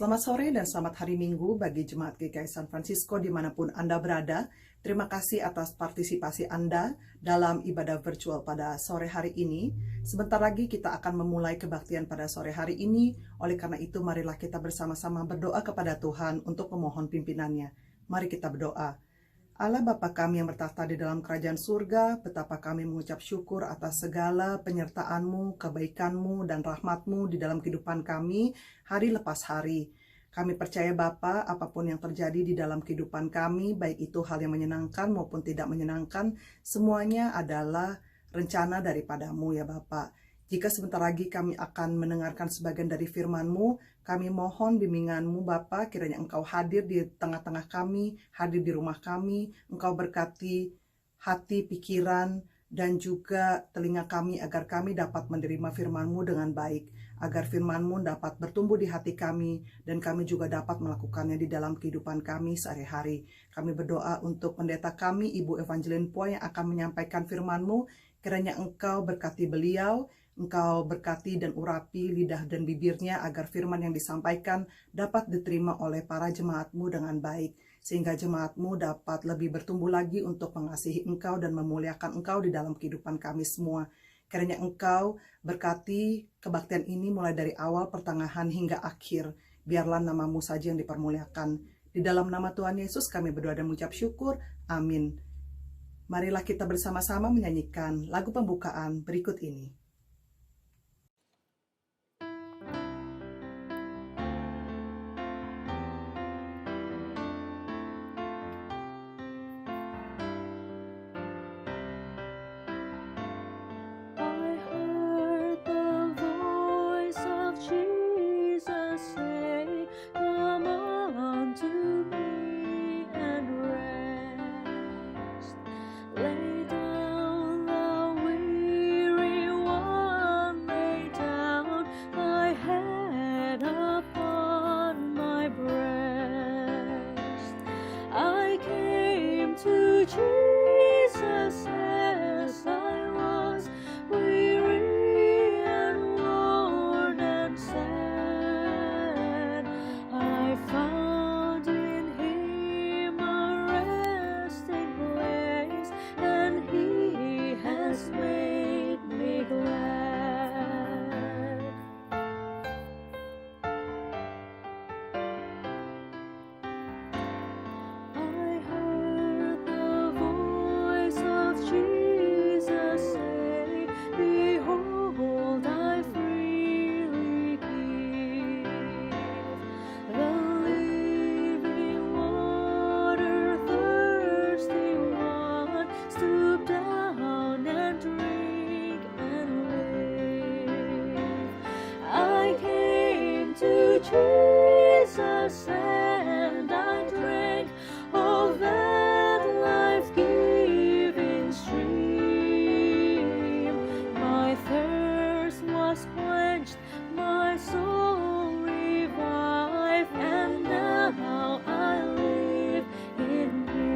Selamat sore dan selamat hari Minggu bagi Jemaat GKI San Francisco dimanapun Anda berada. Terima kasih atas partisipasi Anda dalam ibadah virtual pada sore hari ini. Sebentar lagi kita akan memulai kebaktian pada sore hari ini. Oleh karena itu, marilah kita bersama-sama berdoa kepada Tuhan untuk memohon pimpinannya. Mari kita berdoa. Allah Bapa kami yang bertahta di dalam kerajaan surga, betapa kami mengucap syukur atas segala penyertaan-Mu, kebaikan-Mu, dan rahmat-Mu di dalam kehidupan kami hari lepas hari. Kami percaya Bapa, apapun yang terjadi di dalam kehidupan kami, baik itu hal yang menyenangkan maupun tidak menyenangkan, semuanya adalah rencana daripada-Mu ya Bapa. Jika sebentar lagi kami akan mendengarkan sebagian dari firman-Mu, kami mohon bimbingan-Mu Bapa, kiranya Engkau hadir di tengah-tengah kami, hadir di rumah kami, Engkau berkati hati, pikiran, dan juga telinga kami agar kami dapat menerima firman-Mu dengan baik, agar firman-Mu dapat bertumbuh di hati kami, dan kami juga dapat melakukannya di dalam kehidupan kami sehari-hari. Kami berdoa untuk pendeta kami, Ibu Evangeline Poy, yang akan menyampaikan firman-Mu, kiranya Engkau berkati beliau, Engkau berkati dan urapi lidah dan bibirnya agar firman yang disampaikan dapat diterima oleh para jemaat-Mu dengan baik, sehingga jemaat-Mu dapat lebih bertumbuh lagi untuk mengasihi Engkau dan memuliakan Engkau di dalam kehidupan kami semua. Kiranya Engkau berkati kebaktian ini mulai dari awal, pertengahan, hingga akhir. Biarlah nama-Mu saja yang dipermuliakan. Di dalam nama Tuhan Yesus kami berdoa dan mengucap syukur. Amin. Marilah kita bersama-sama menyanyikan lagu pembukaan berikut ini. Jesus, and I drank of that life-giving stream. My thirst was quenched, my soul revived, and now I live in Him.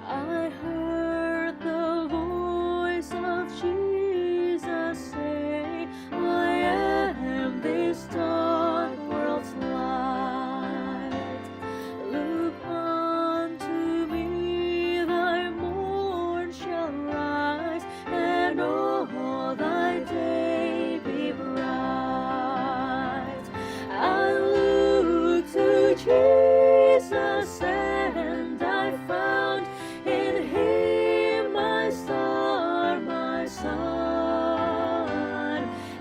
I heard the voice of Jesus say, I am this dark world's light. Look unto me, thy morn shall rise, and all thy day be bright. I look to Jesus, and I found in Him my star, my sun,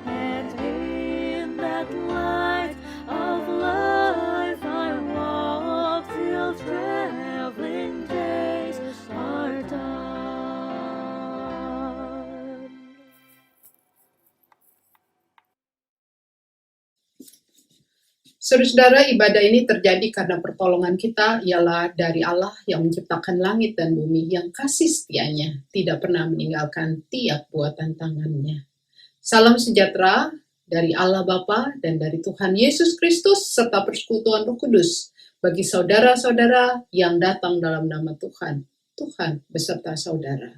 and in that light of life I walk till traveling days are done. Saudara-saudara, ibadah ini terjadi karena pertolongan kita ialah dari Allah yang menciptakan langit dan bumi, yang kasih setianya tidak pernah meninggalkan tiap buatan tangannya. Salam sejahtera dari Allah Bapa dan dari Tuhan Yesus Kristus serta persekutuan Roh Kudus bagi saudara-saudara yang datang dalam nama Tuhan. Tuhan beserta saudara.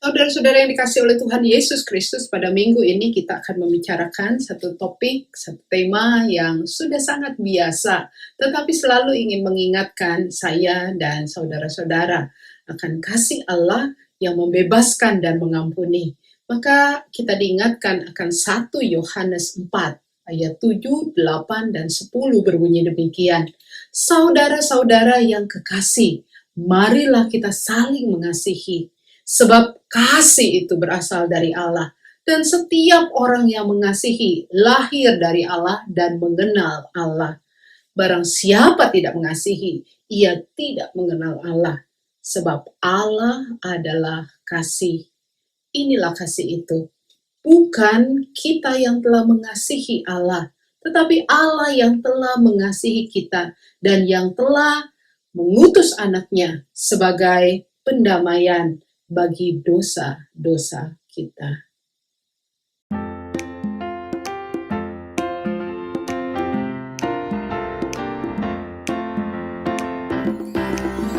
Saudara-saudara yang dikasih oleh Tuhan Yesus Kristus, pada minggu ini kita akan membicarakan satu topik, satu tema yang sudah sangat biasa, tetapi selalu ingin mengingatkan saya dan saudara-saudara akan kasih Allah yang membebaskan dan mengampuni. Maka kita diingatkan akan 1 Yohanes 4 ayat 7, 8, dan 10 berbunyi demikian. Saudara-saudara yang kekasih, marilah kita saling mengasihi. Sebab kasih itu berasal dari Allah. Dan setiap orang yang mengasihi lahir dari Allah dan mengenal Allah. Barang siapa tidak mengasihi, ia tidak mengenal Allah. Sebab Allah adalah kasih. Inilah kasih itu. Bukan kita yang telah mengasihi Allah, tetapi Allah yang telah mengasihi kita dan yang telah mengutus anaknya sebagai pendamaian bagi dosa-dosa kita.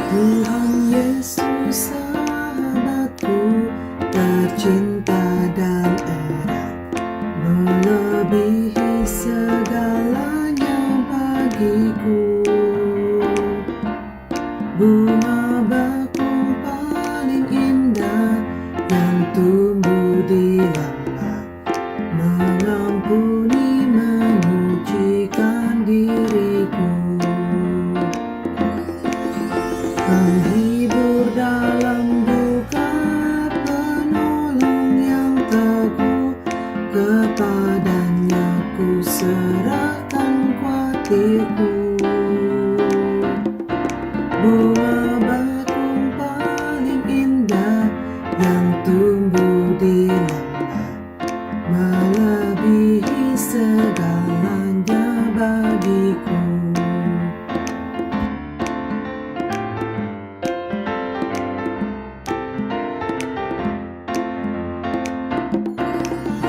Tuhan Yesus sahabatku, tercinta dan erat, melebihi segalanya bagiku. Bunga bakung paling indah yang tumbuh di lembah, mengampuni, menyucikan diriku. Penghibur dalam duka, penolong yang teguh, kepadanya ku serahkan kuatirku. Bunga bakung paling indah yang tumbuh di lembah, melebihi segalanya bagiku.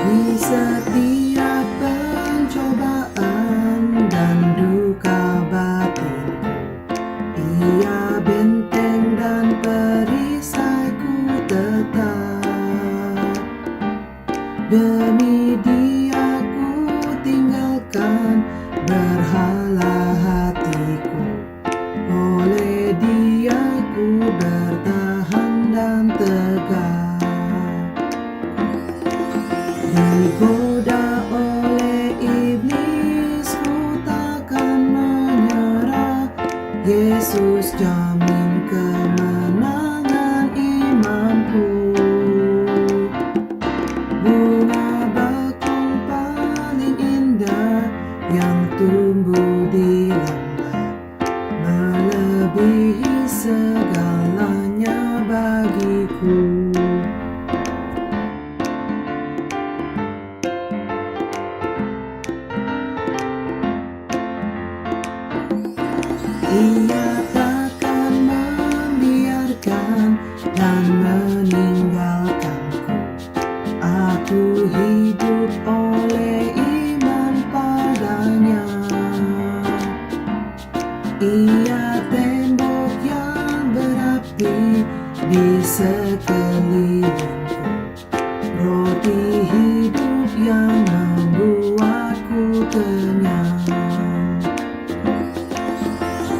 Di setiap pencobaan dan duka batinku, Ia benteng dan perisaiku tetap. Demi Dia ku tinggalkan berhala hatiku, oleh Dia ku bertahan dan tegak. Digoda oleh iblis, ku takkan menyerah. Yesus jamin kemenangan imanku. Bunga bakung paling indah yang tumbuh di lembah, melebihi segalanya bagiku. Ia takkan membiarkan dan meninggalkanku. Aku hidup oleh iman padanya. Ia tembok yang berarti di sekelilingku, roti hidup yang membuatku kenyang.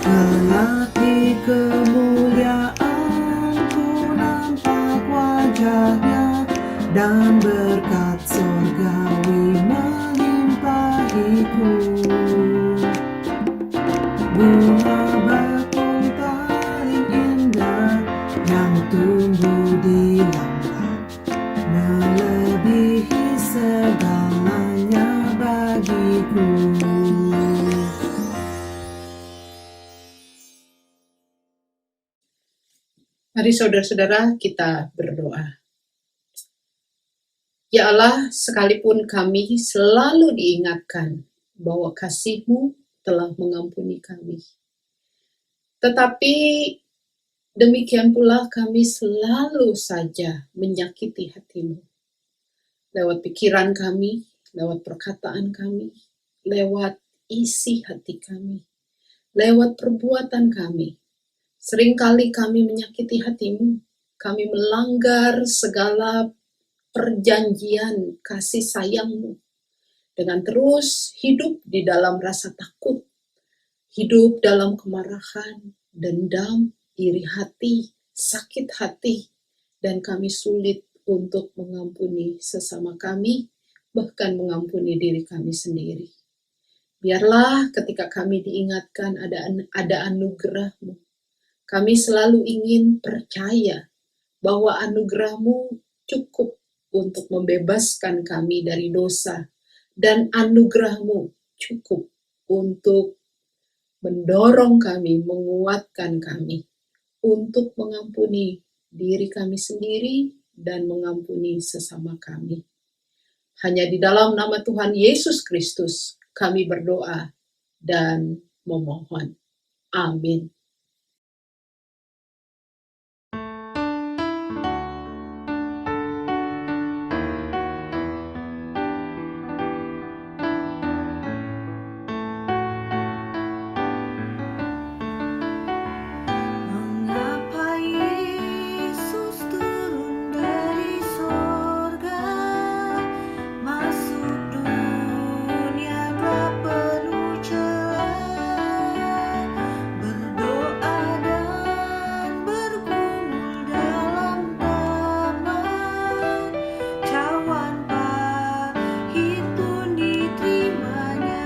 Kelak di kemuliaan ku nampak wajahnya, dan berkat surgawi melimpahiku. Bunga bakung paling indah yang tumbuh di lembah, melebihi segalanya bagiku. Mari saudara-saudara kita berdoa. Ya Allah, sekalipun kami selalu diingatkan bahwa kasih-Mu telah mengampuni kami. Tetapi demikian pula kami selalu saja menyakiti hati-Mu. Lewat pikiran kami, lewat perkataan kami, lewat isi hati kami, lewat perbuatan kami. Seringkali kami menyakiti hati-Mu kami melanggar segala perjanjian kasih sayang-Mu dengan terus hidup di dalam rasa takut, hidup dalam kemarahan, dendam, iri hati, sakit hati, dan kami sulit untuk mengampuni sesama kami, bahkan mengampuni diri kami sendiri. Biarlah ketika kami diingatkan ada anugerah-Mu, kami selalu ingin percaya bahwa anugerah-Mu cukup untuk membebaskan kami dari dosa, dan anugerah-Mu cukup untuk mendorong kami, menguatkan kami untuk mengampuni diri kami sendiri dan mengampuni sesama kami. Hanya di dalam nama Tuhan Yesus Kristus kami berdoa dan memohon. Amin. Mengapa Yesus turun dari sorga, masuk dunia gelap penuh celah, berdoa dan bergumul dalam taman, cawan pahit pun diterimanya.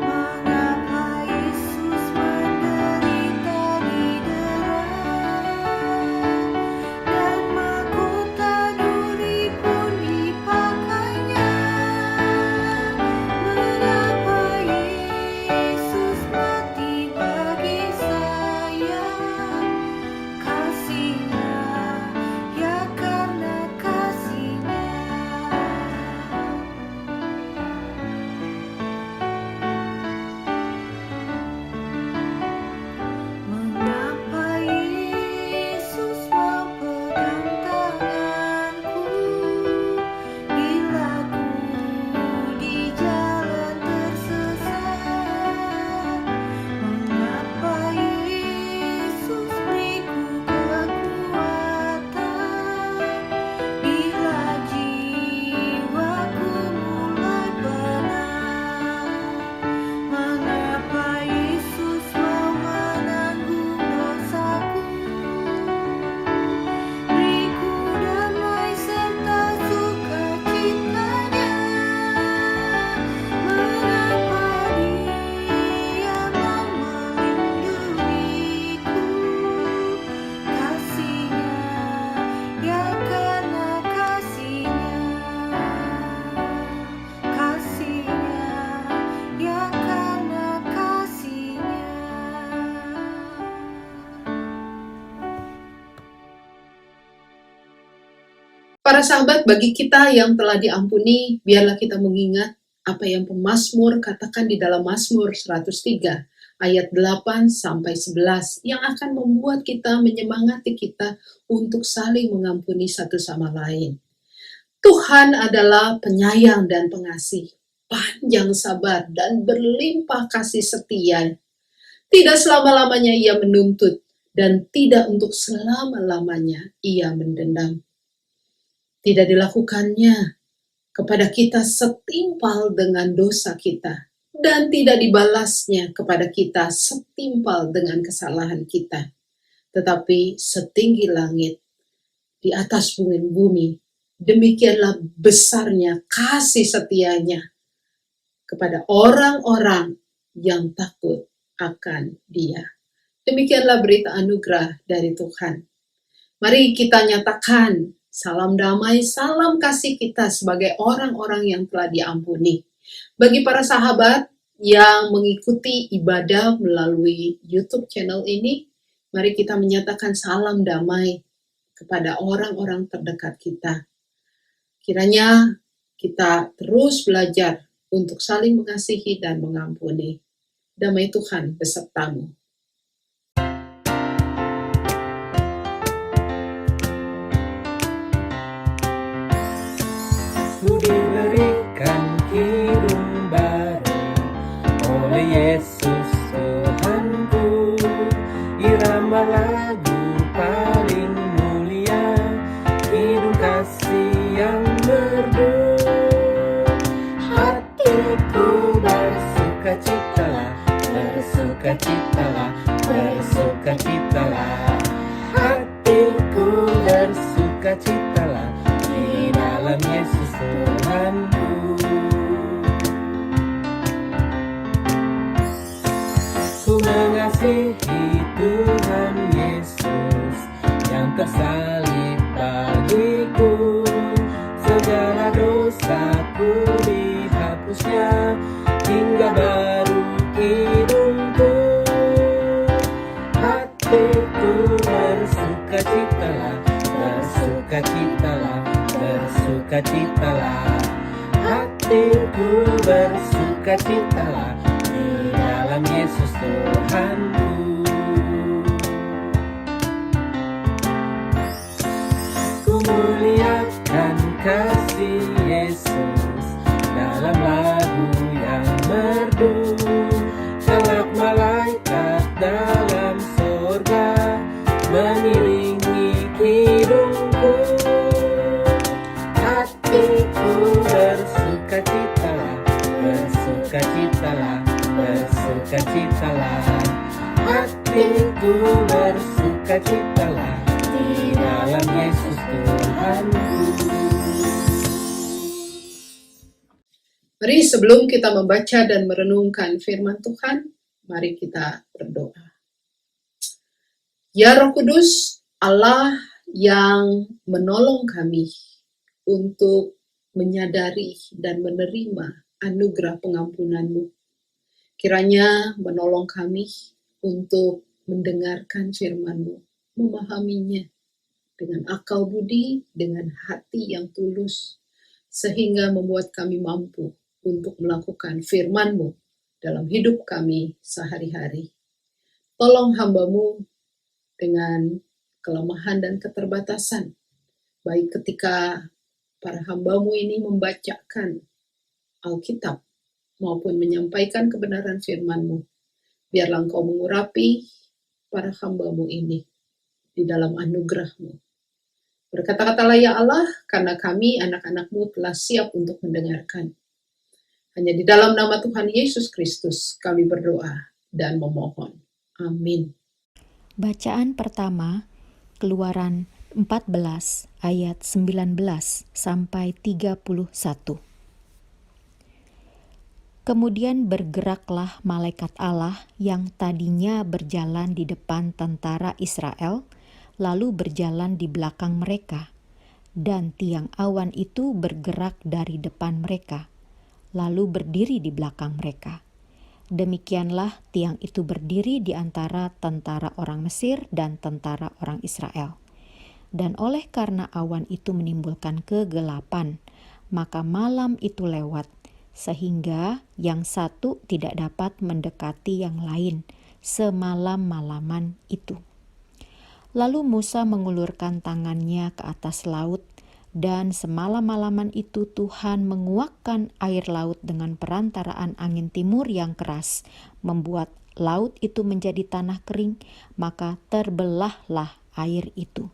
Mengapa Yesus menderita didera, dan mahkota duri pun dipakainya? Mengapa Yesus mati bagi saya? Kasih-Nya, ya karena kasih-Nya. Mengapa Yesus memegang tanganku bila ku di jalan tersesat? Mengapa Yesus beriku kekuatan bila jiwaku mulai penat? Mengapa Yesus mau menanggung dosaku? Beriku damai serta sukacitanya. Mengapa Dia mau melindungiku? Kasih-Nya, ya karena kasih-Nya. Kasih-Nya, ya karena kasih-Nya. Para sahabat, bagi kita yang telah diampuni, biarlah kita mengingat apa yang pemazmur katakan di dalam Mazmur 103 ayat 8 sampai 11 yang akan membuat kita menyemangati kita untuk saling mengampuni satu sama lain. Tuhan adalah penyayang dan pengasih, panjang sabar dan berlimpah kasih setia. Tidak selama-lamanya Ia menuntut dan tidak untuk selama-lamanya Ia mendendam. Tidak dilakukannya kepada kita setimpal dengan dosa kita, dan tidak dibalasnya kepada kita setimpal dengan kesalahan kita, tetapi setinggi langit di atas bumi, demikianlah besarnya kasih setianya kepada orang-orang yang takut akan Dia. Demikianlah berita anugerah dari Tuhan. Mari kita nyatakan salam damai, salam kasih kita sebagai orang-orang yang telah diampuni. Bagi para sahabat yang mengikuti ibadah melalui YouTube channel ini, mari kita menyatakan salam damai kepada orang-orang terdekat kita. Kiranya kita terus belajar untuk saling mengasihi dan mengampuni. Damai Tuhan besertamu. Ku diberikan hidung baru oleh Yesus Tuhanku, irama lagu paling mengasihi Tuhan Yesus yang tersalib bagiku. Segala dosaku dihapusnya, hingga baru hidupku. Hatiku bersukacitalah, bersukacitalah, bersukacitalah. Hatiku bersukacitalah di dalam Yesus Tuhanku. Ku muliakan kasih Yesus dalam lagu yang merdu. Kelak malaikat dalam surga mengiringi hidupku. Hatiku bersukacitalah, bersukacitalah, bersukacitalah. Hatiku bersukacitalah di dalam Yesus Tuhanku. Mari sebelum kita membaca dan merenungkan firman Tuhan, mari kita berdoa. Ya Roh Kudus, Allah yang menolong kami untuk menyadari dan menerima anugerah pengampunan-Mu, kiranya menolong kami untuk mendengarkan firman-Mu, memahaminya dengan akal budi, dengan hati yang tulus, sehingga membuat kami mampu untuk melakukan firman-Mu dalam hidup kami sehari-hari. Tolong hamba-Mu dengan kelemahan dan keterbatasan, baik ketika para hamba-Mu ini membacakan Alkitab maupun menyampaikan kebenaran firman-Mu. Biarlah Engkau mengurapi para hamba-Mu ini di dalam anugerah-Mu. Berkata-katalah ya Allah, karena kami anak-anak-Mu telah siap untuk mendengarkan. Hanya di dalam nama Tuhan Yesus Kristus kami berdoa dan memohon. Amin. Bacaan pertama, Keluaran 14 ayat 19 sampai 31. Kemudian bergeraklah malaikat Allah yang tadinya berjalan di depan tentara Israel, lalu berjalan di belakang mereka, dan tiang awan itu bergerak dari depan mereka, lalu berdiri di belakang mereka. Demikianlah tiang itu berdiri di antara tentara orang Mesir dan tentara orang Israel. Dan oleh karena awan itu menimbulkan kegelapan, maka malam itu lewat, sehingga yang satu tidak dapat mendekati yang lain semalam-malaman itu. Lalu Musa mengulurkan tangannya ke atas laut, dan semalam-malaman itu Tuhan menguakkan air laut dengan perantaraan angin timur yang keras, membuat laut itu menjadi tanah kering, maka terbelahlah air itu.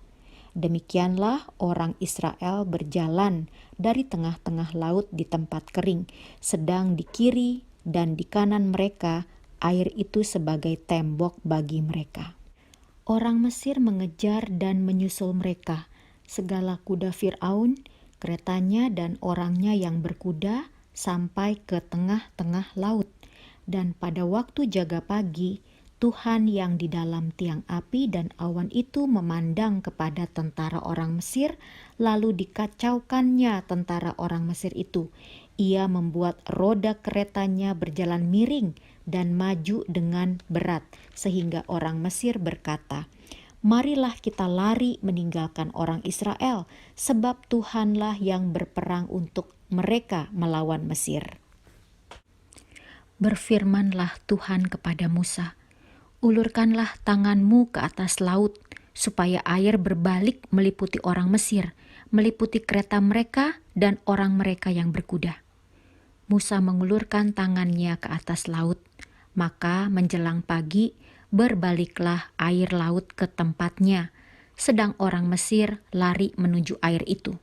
Demikianlah orang Israel berjalan dari tengah-tengah laut di tempat kering, sedang di kiri dan di kanan mereka air itu sebagai tembok bagi mereka. Orang Mesir mengejar dan menyusul mereka. Segala kuda Fir'aun, keretanya dan orangnya yang berkuda sampai ke tengah-tengah laut. Dan pada waktu jaga pagi, Tuhan yang di dalam tiang api dan awan itu memandang kepada tentara orang Mesir, lalu dikacaukannya tentara orang Mesir itu. Ia membuat roda keretanya berjalan miring dan maju dengan berat, sehingga orang Mesir berkata, "Marilah kita lari meninggalkan orang Israel, sebab Tuhanlah yang berperang untuk mereka melawan Mesir." Berfirmanlah Tuhan kepada Musa, "Ulurkanlah tanganmu ke atas laut, supaya air berbalik meliputi orang Mesir, meliputi kereta mereka dan orang mereka yang berkuda." Musa mengulurkan tangannya ke atas laut, maka menjelang pagi berbaliklah air laut ke tempatnya, sedang orang Mesir lari menuju air itu.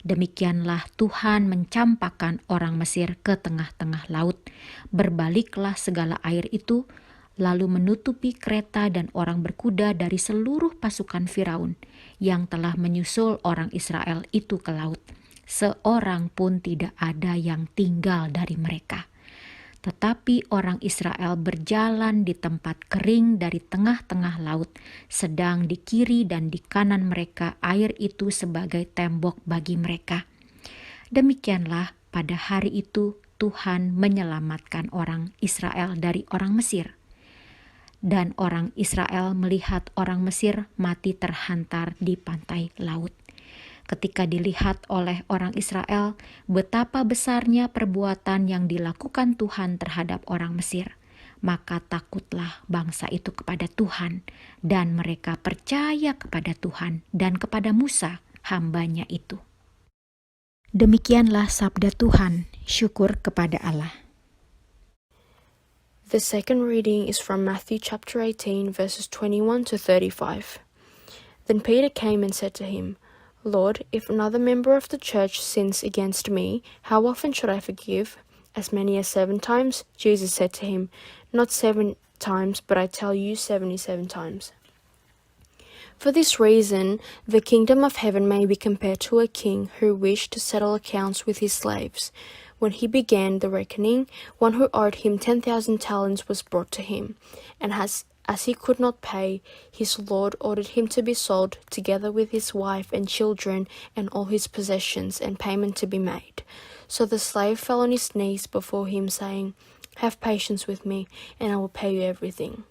Demikianlah Tuhan mencampakkan orang Mesir ke tengah-tengah laut. Berbaliklah segala air itu, lalu menutupi kereta dan orang berkuda dari seluruh pasukan Firaun yang telah menyusul orang Israel itu ke laut. Seorang pun tidak ada yang tinggal dari mereka. Tetapi orang Israel berjalan di tempat kering dari tengah-tengah laut, sedang di kiri dan di kanan mereka air itu sebagai tembok bagi mereka. Demikianlah pada hari itu Tuhan menyelamatkan orang Israel dari orang Mesir. Dan orang Israel melihat orang Mesir mati terhantar di pantai laut. Ketika dilihat oleh orang Israel betapa besarnya perbuatan yang dilakukan Tuhan terhadap orang Mesir, maka takutlah bangsa itu kepada Tuhan, dan mereka percaya kepada Tuhan dan kepada Musa, hambanya itu. Demikianlah sabda Tuhan, syukur kepada Allah. The second reading is from Matthew chapter 18, verses 21 to 35. Then Peter came and said to him, Lord, if another member of the church sins against me, how often should I forgive? As many as 7 times? Jesus said to him, Not 7 times, but I tell you 77 times. For this reason, the kingdom of heaven may be compared to a king who wished to settle accounts with his slaves. When he began the reckoning, one who owed him 10,000 talents was brought to him, and as he could not pay, his lord ordered him to be sold, together with his wife and children and all his possessions, and payment to be made. So the slave fell on his knees before him, saying, Have patience with me, and I will pay you everything.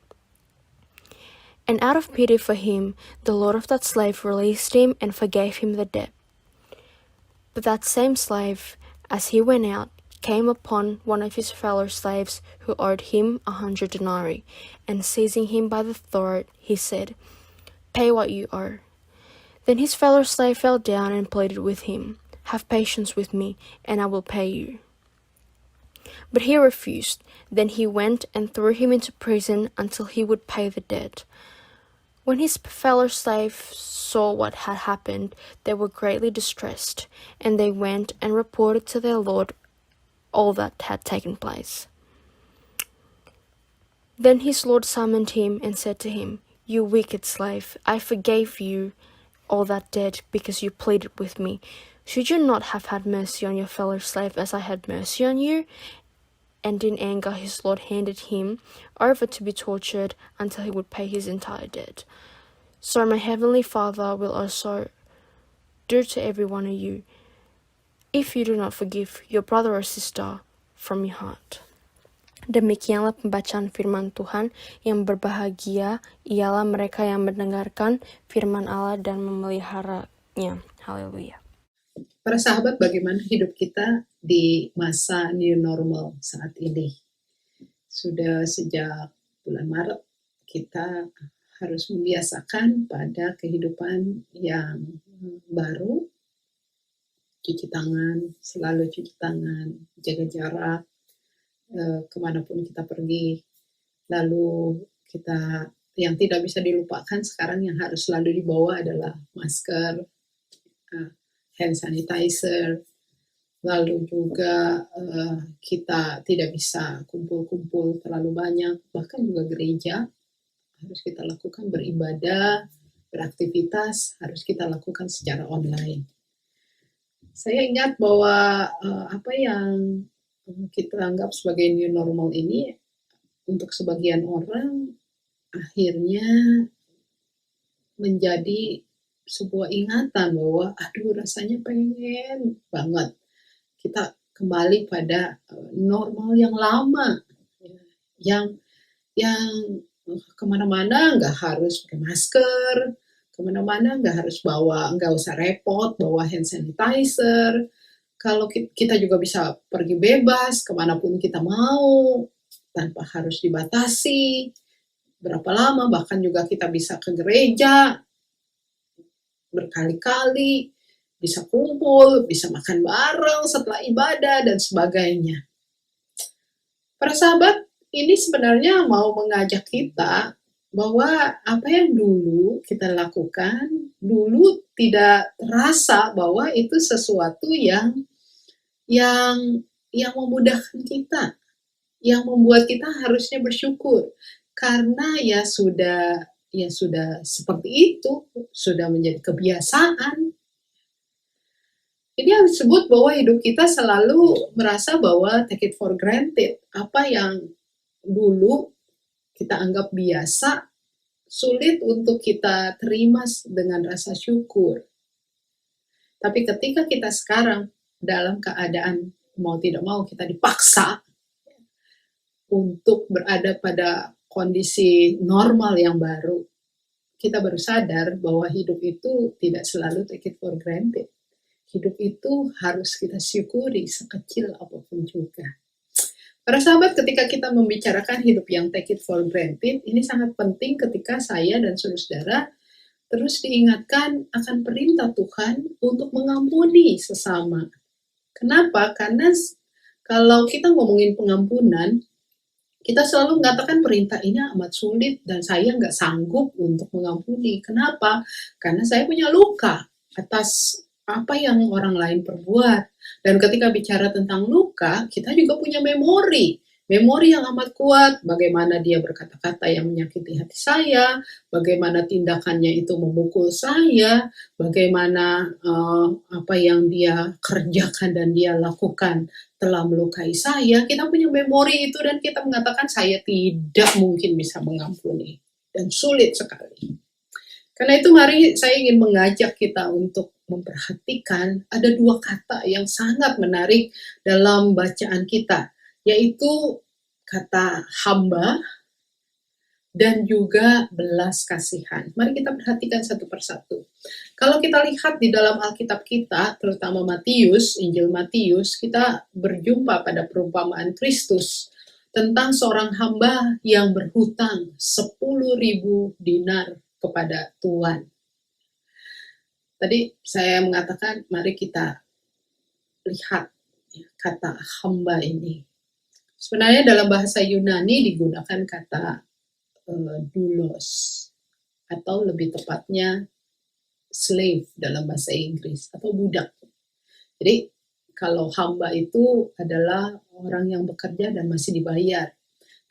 And out of pity for him, the lord of that slave released him and forgave him the debt. But that same slave, as he went out, came upon one of his fellow slaves who owed him 100 denarii, and seizing him by the throat, he said, Pay what you owe. Then his fellow slave fell down and pleaded with him, Have patience with me, and I will pay you. But he refused. Then he went and threw him into prison until he would pay the debt. When his fellow slaves saw what had happened, they were greatly distressed, and they went and reported to their lord all that had taken place. Then his lord summoned him and said to him, You wicked slave, I forgave you all that debt because you pleaded with me. Should you not have had mercy on your fellow slave as I had mercy on you? And in anger his lord handed him over to be tortured until he would pay his entire debt. So my heavenly Father will also do to every one of you, if you do not forgive your brother or sister from your heart. Demikianlah pembacaan firman Tuhan. Yang berbahagia ialah mereka yang mendengarkan firman Allah dan memeliharanya. Haleluya. Para sahabat, bagaimana hidup kita di masa new normal saat ini? Sudah sejak bulan Maret kita harus membiasakan pada kehidupan yang baru, cuci tangan, selalu cuci tangan, jaga jarak, kemanapun kita pergi. Lalu kita, yang tidak bisa dilupakan sekarang yang harus selalu dibawa adalah masker, hand sanitizer, lalu juga kita tidak bisa kumpul-kumpul terlalu banyak, bahkan juga gereja harus kita lakukan beribadah, beraktivitas, harus kita lakukan secara online. Saya ingat bahwa apa yang kita anggap sebagai new normal ini untuk sebagian orang akhirnya menjadi sebuah ingatan bahwa aduh rasanya pengen banget kita kembali pada normal yang lama, yang kemana-mana nggak harus pakai masker, kemana-mana nggak harus nggak usah repot bawa hand sanitizer. Kalau kita juga bisa pergi bebas kemanapun kita mau tanpa harus dibatasi berapa lama, bahkan juga kita bisa ke gereja berkali-kali, bisa kumpul, bisa makan bareng setelah ibadah dan sebagainya. Para sahabat, ini sebenarnya mau mengajak kita bahwa apa yang dulu kita lakukan, dulu tidak terasa bahwa itu sesuatu yang memudahkan kita, yang membuat kita harusnya bersyukur, karena ya sudah seperti itu, sudah menjadi kebiasaan. Ini yang disebut bahwa hidup kita selalu merasa bahwa take it for granted. Apa yang dulu kita anggap biasa, sulit untuk kita terima dengan rasa syukur. Tapi ketika kita sekarang dalam keadaan mau tidak mau kita dipaksa untuk berada pada kondisi normal yang baru, kita baru sadar bahwa hidup itu tidak selalu take it for granted. Hidup itu harus kita syukuri sekecil apapun juga. Para sahabat, ketika kita membicarakan hidup yang take it for granted, ini sangat penting ketika saya dan saudara terus diingatkan akan perintah Tuhan untuk mengampuni sesama. Kenapa? Karena kalau kita ngomongin pengampunan, kita selalu mengatakan perintah ini amat sulit dan saya nggak sanggup untuk mengampuni. Kenapa? Karena saya punya luka atas apa yang orang lain perbuat. Dan ketika bicara tentang luka, kita juga punya memori yang amat kuat, bagaimana dia berkata-kata yang menyakiti hati saya, bagaimana tindakannya itu memukul saya, bagaimana apa yang dia kerjakan dan dia lakukan telah melukai saya. Kita punya memori itu dan kita mengatakan saya tidak mungkin bisa mengampuni. Dan sulit sekali. Karena itu mari saya ingin mengajak kita untuk memperhatikan ada dua kata yang sangat menarik dalam bacaan kita, yaitu kata hamba dan juga belas kasihan. Mari kita perhatikan satu persatu. Kalau kita lihat di dalam Alkitab kita, terutama Matius, Injil Matius, kita berjumpa pada perumpamaan Kristus tentang seorang hamba yang berhutang 10.000 dinar kepada Tuhan. Tadi saya mengatakan mari kita lihat kata hamba ini. Sebenarnya dalam bahasa Yunani digunakan kata doulos atau lebih tepatnya slave dalam bahasa Inggris atau budak. Jadi kalau hamba itu adalah orang yang bekerja dan masih dibayar.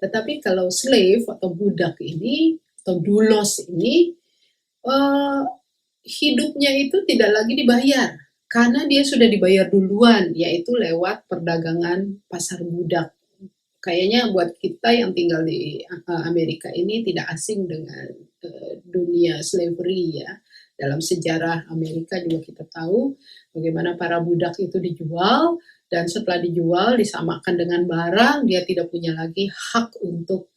Tetapi kalau slave atau budak ini atau doulos ini hidupnya itu tidak lagi dibayar karena dia sudah dibayar duluan, yaitu lewat perdagangan pasar budak. Kayaknya buat kita yang tinggal di Amerika ini tidak asing dengan dunia slavery ya. Dalam sejarah Amerika juga kita tahu bagaimana para budak itu dijual dan setelah dijual disamakan dengan barang, dia tidak punya lagi hak untuk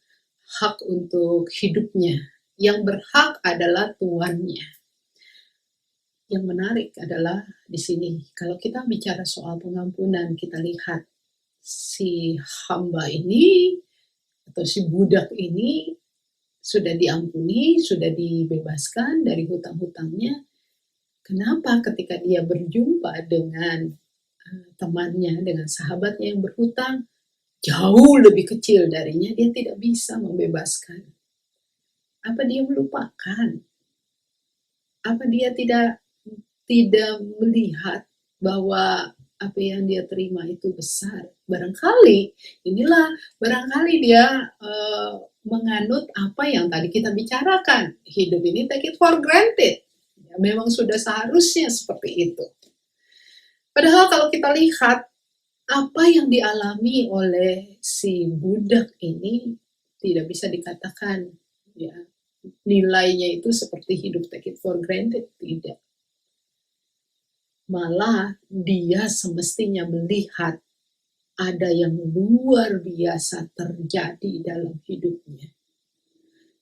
hidupnya. Yang berhak adalah tuannya. Yang menarik adalah di sini, kalau kita bicara soal pengampunan, kita lihat si hamba ini atau si budak ini sudah diampuni, sudah dibebaskan dari hutang-hutangnya. Kenapa ketika dia berjumpa dengan temannya, dengan sahabatnya yang berhutang, jauh lebih kecil darinya, dia tidak bisa membebaskan? Apa dia melupakan? Apa dia tidak melihat bahwa apa yang dia terima itu besar? Barangkali dia menganut apa yang tadi kita bicarakan. Hidup ini take it for granted. Ya, memang sudah seharusnya seperti itu. Padahal kalau kita lihat apa yang dialami oleh si budak ini tidak bisa dikatakan ya nilainya itu seperti hidup take it for granted, tidak. Malah dia semestinya melihat ada yang luar biasa terjadi dalam hidupnya.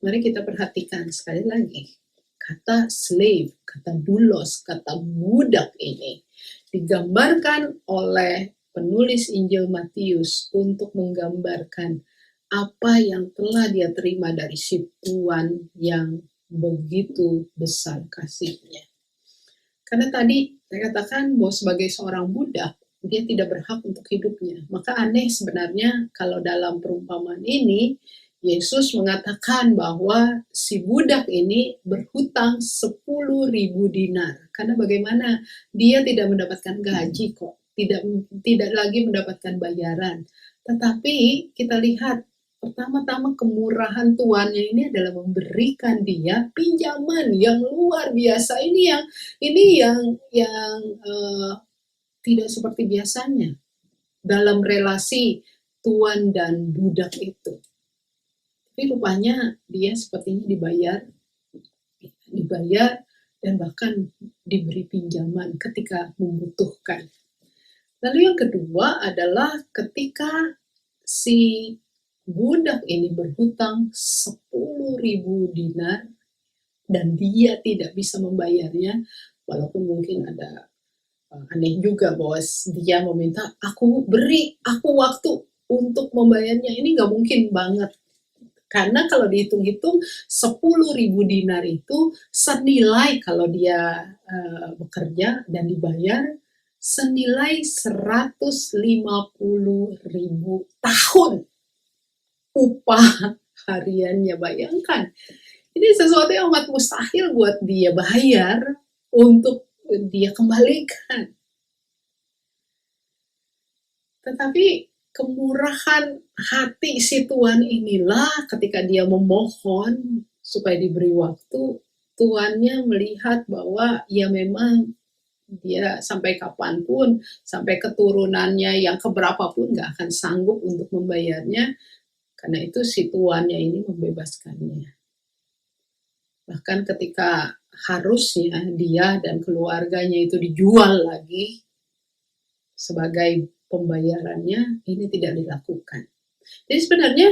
Mari kita perhatikan sekali lagi. Kata slave, kata doulos, kata budak ini digambarkan oleh penulis Injil Matius untuk menggambarkan apa yang telah dia terima dari si Tuhan yang begitu besar kasihnya. Karena tadi saya katakan bahwa sebagai seorang budak, dia tidak berhak untuk hidupnya. Maka aneh sebenarnya kalau dalam perumpamaan ini, Yesus mengatakan bahwa si budak ini berhutang 10.000 dinar. Karena bagaimana? Dia tidak mendapatkan gaji kok. Tidak lagi mendapatkan bayaran. Tetapi kita lihat, pertama-tama kemurahan tuannya ini adalah memberikan dia pinjaman yang luar biasa. Ini yang tidak seperti biasanya dalam relasi tuan dan budak itu. Tapi rupanya dia sepertinya dibayar dan bahkan diberi pinjaman ketika membutuhkan. Lalu yang kedua adalah ketika si budak ini berhutang 10.000 dinar dan dia tidak bisa membayarnya, walaupun mungkin ada aneh juga bahwa dia meminta aku waktu untuk membayarnya. Ini nggak mungkin banget. Karena kalau dihitung-hitung 10.000 dinar itu senilai kalau dia bekerja dan dibayar senilai 150.000 tahun upah hariannya. Bayangkan, ini sesuatu yang amat mustahil buat dia bayar untuk dia kembalikan. Tetapi kemurahan hati si tuan inilah ketika dia memohon supaya diberi waktu, tuannya melihat bahwa ya memang dia sampai kapanpun, sampai keturunannya yang keberapapun gak akan sanggup untuk membayarnya. Karena itu si tuannya ini membebaskannya. Bahkan ketika harusnya dia dan keluarganya itu dijual lagi sebagai pembayarannya, ini tidak dilakukan. Jadi sebenarnya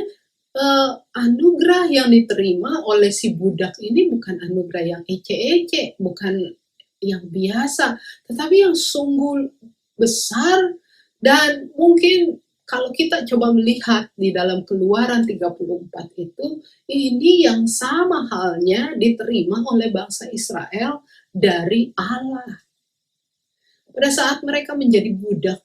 anugerah yang diterima oleh si budak ini bukan anugerah yang ece-ece, bukan yang biasa, tetapi yang sungguh besar. Dan mungkin kalau kita coba melihat di dalam Keluaran 34 itu, ini yang sama halnya diterima oleh bangsa Israel dari Allah. Pada saat mereka menjadi budak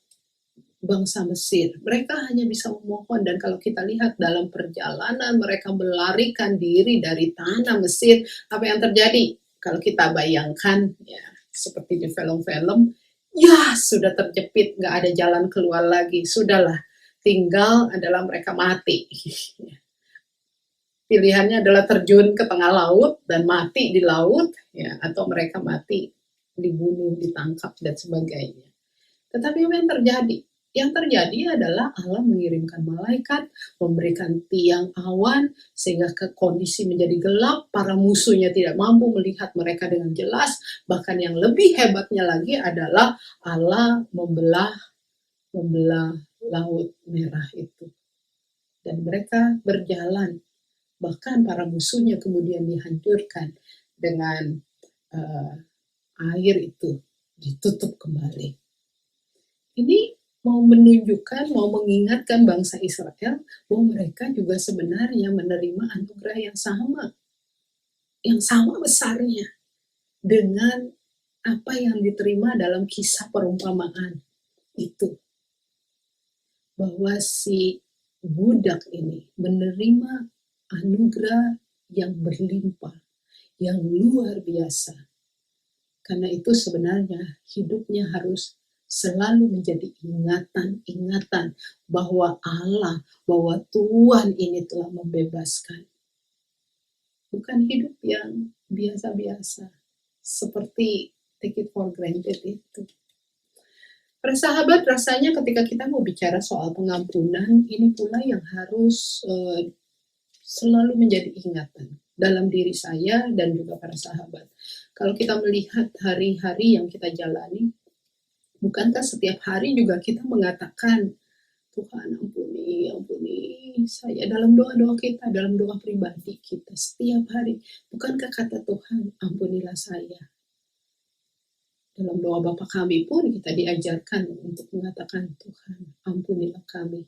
bangsa Mesir, mereka hanya bisa memohon. Dan kalau kita lihat dalam perjalanan mereka melarikan diri dari tanah Mesir, apa yang terjadi? Kalau kita bayangkan ya seperti di film-film, ya sudah terjepit, nggak ada jalan keluar lagi, sudahlah, tinggal adalah mereka mati. Pilihannya adalah terjun ke tengah laut dan mati di laut, ya, atau mereka mati dibunuh, ditangkap dan sebagainya. Tetapi apa yang terjadi? Yang terjadi adalah Allah mengirimkan malaikat, memberikan tiang awan, sehingga kondisi menjadi gelap, para musuhnya tidak mampu melihat mereka dengan jelas. Bahkan yang lebih hebatnya lagi adalah Allah membelah Laut Merah itu. Dan mereka berjalan, bahkan para musuhnya kemudian dihancurkan dengan air itu ditutup kembali. Ini mau menunjukkan, mau mengingatkan bangsa Israel bahwa mereka juga sebenarnya menerima anugerah yang sama besarnya dengan apa yang diterima dalam kisah perumpamaan itu. Bahwa si budak ini menerima anugerah yang berlimpah, yang luar biasa. Karena itu sebenarnya hidupnya harus selalu menjadi ingatan bahwa Allah, bahwa Tuhan ini telah membebaskan. Bukan hidup yang biasa-biasa, seperti take it for granted itu. Para sahabat, rasanya ketika kita mau bicara soal pengampunan, ini pula yang harus selalu menjadi ingatan dalam diri saya dan juga para sahabat. Kalau kita melihat hari-hari yang kita jalani, bukankah setiap hari juga kita mengatakan, Tuhan ampuni saya, dalam doa-doa kita, dalam doa pribadi kita setiap hari. Bukankah kata Tuhan, ampunilah saya? Dalam doa Bapa kami pun kita diajarkan untuk mengatakan, Tuhan ampunilah kami.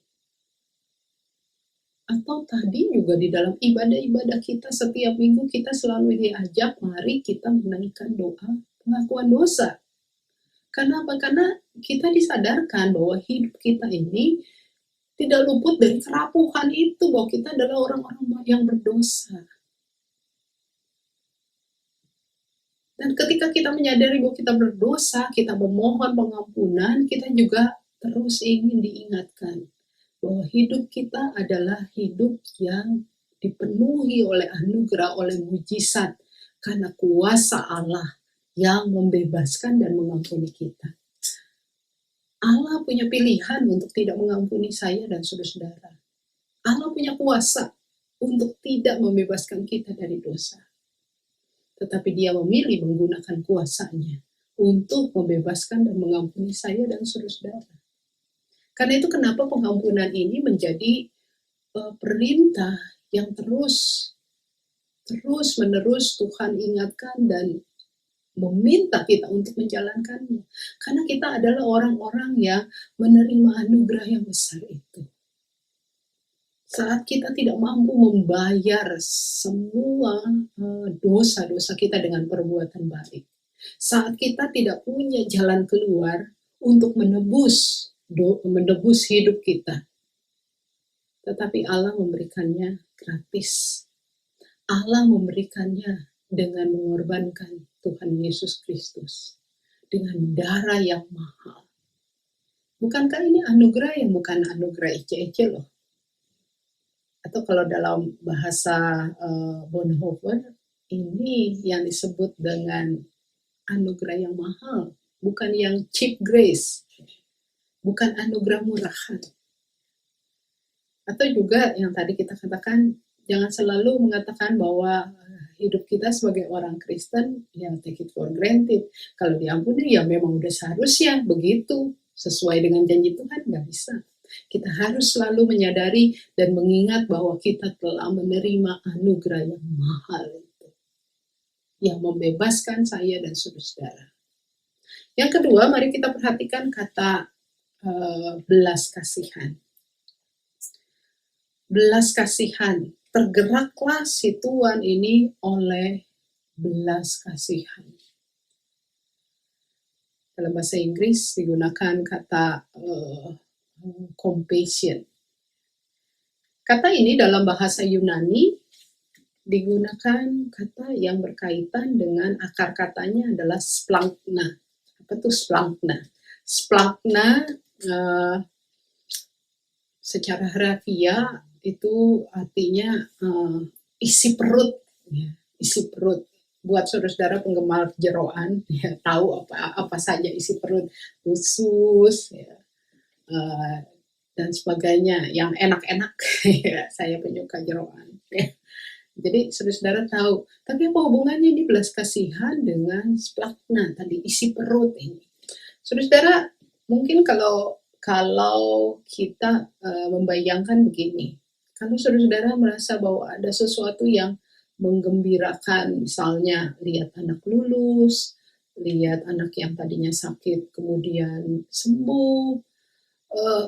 Atau tadi juga di dalam ibadah-ibadah kita setiap minggu kita selalu diajak, mari kita menaikkan doa pengakuan dosa. Karena apa? Karena kita disadarkan bahwa hidup kita ini tidak luput dari kerapuhan itu, bahwa kita adalah orang-orang yang berdosa. Dan ketika kita menyadari bahwa kita berdosa, kita memohon pengampunan, kita juga terus ingin diingatkan bahwa hidup kita adalah hidup yang dipenuhi oleh anugerah, oleh mujizat, karena kuasa Allah yang membebaskan dan mengampuni kita. Allah punya pilihan untuk tidak mengampuni saya dan saudara-saudara. Allah punya kuasa untuk tidak membebaskan kita dari dosa. Tetapi dia memilih menggunakan kuasanya untuk membebaskan dan mengampuni saya dan saudara-saudara. Karena itu kenapa pengampunan ini menjadi perintah yang terus menerus Tuhan ingatkan dan meminta kita untuk menjalankannya. Karena kita adalah orang-orang yang menerima anugerah yang besar itu. Saat kita tidak mampu membayar semua dosa-dosa kita dengan perbuatan baik. Saat kita tidak punya jalan keluar untuk menebus hidup kita. Tetapi Allah memberikannya gratis. Allah memberikannya dengan mengorbankan Tuhan Yesus Kristus dengan darah yang mahal. Bukankah ini anugerah yang bukan anugerah ece-ece loh? Atau kalau dalam bahasa Bonhoeffer, ini yang disebut dengan anugerah yang mahal, bukan yang cheap grace, bukan anugerah murahan. Atau juga yang tadi kita katakan, jangan selalu mengatakan bahwa hidup kita sebagai orang Kristen, ya take it for granted. Kalau diampuni, ya memang udah seharusnya begitu. Sesuai dengan janji Tuhan, nggak bisa. Kita harus selalu menyadari dan mengingat bahwa kita telah menerima anugerah yang mahal itu. Yang membebaskan saya dan saudara-saudara. Yang kedua, mari kita perhatikan kata belas kasihan. Belas kasihan. Tergeraklah si Tuan ini oleh belas kasihan. Dalam bahasa Inggris digunakan kata compassion. Kata ini dalam bahasa Yunani digunakan kata yang berkaitan dengan akar katanya adalah splankna. Apa itu splankna? Splankna secara harafiah itu artinya isi perut, ya, isi perut. Buat saudara-saudara penggemar jeroan, ya, tahu apa saja isi perut, usus, ya, dan sebagainya, yang enak-enak. Ya, saya penyuka jeroan. Ya. Jadi saudara-saudara tahu. Tapi apa hubungannya ini belas kasihan dengan splankna tadi, isi perut ini? Saudara-saudara, mungkin kalau kita membayangkan begini. Kalau saudara-saudara merasa bahwa ada sesuatu yang menggembirakan, misalnya lihat anak lulus, lihat anak yang tadinya sakit kemudian sembuh,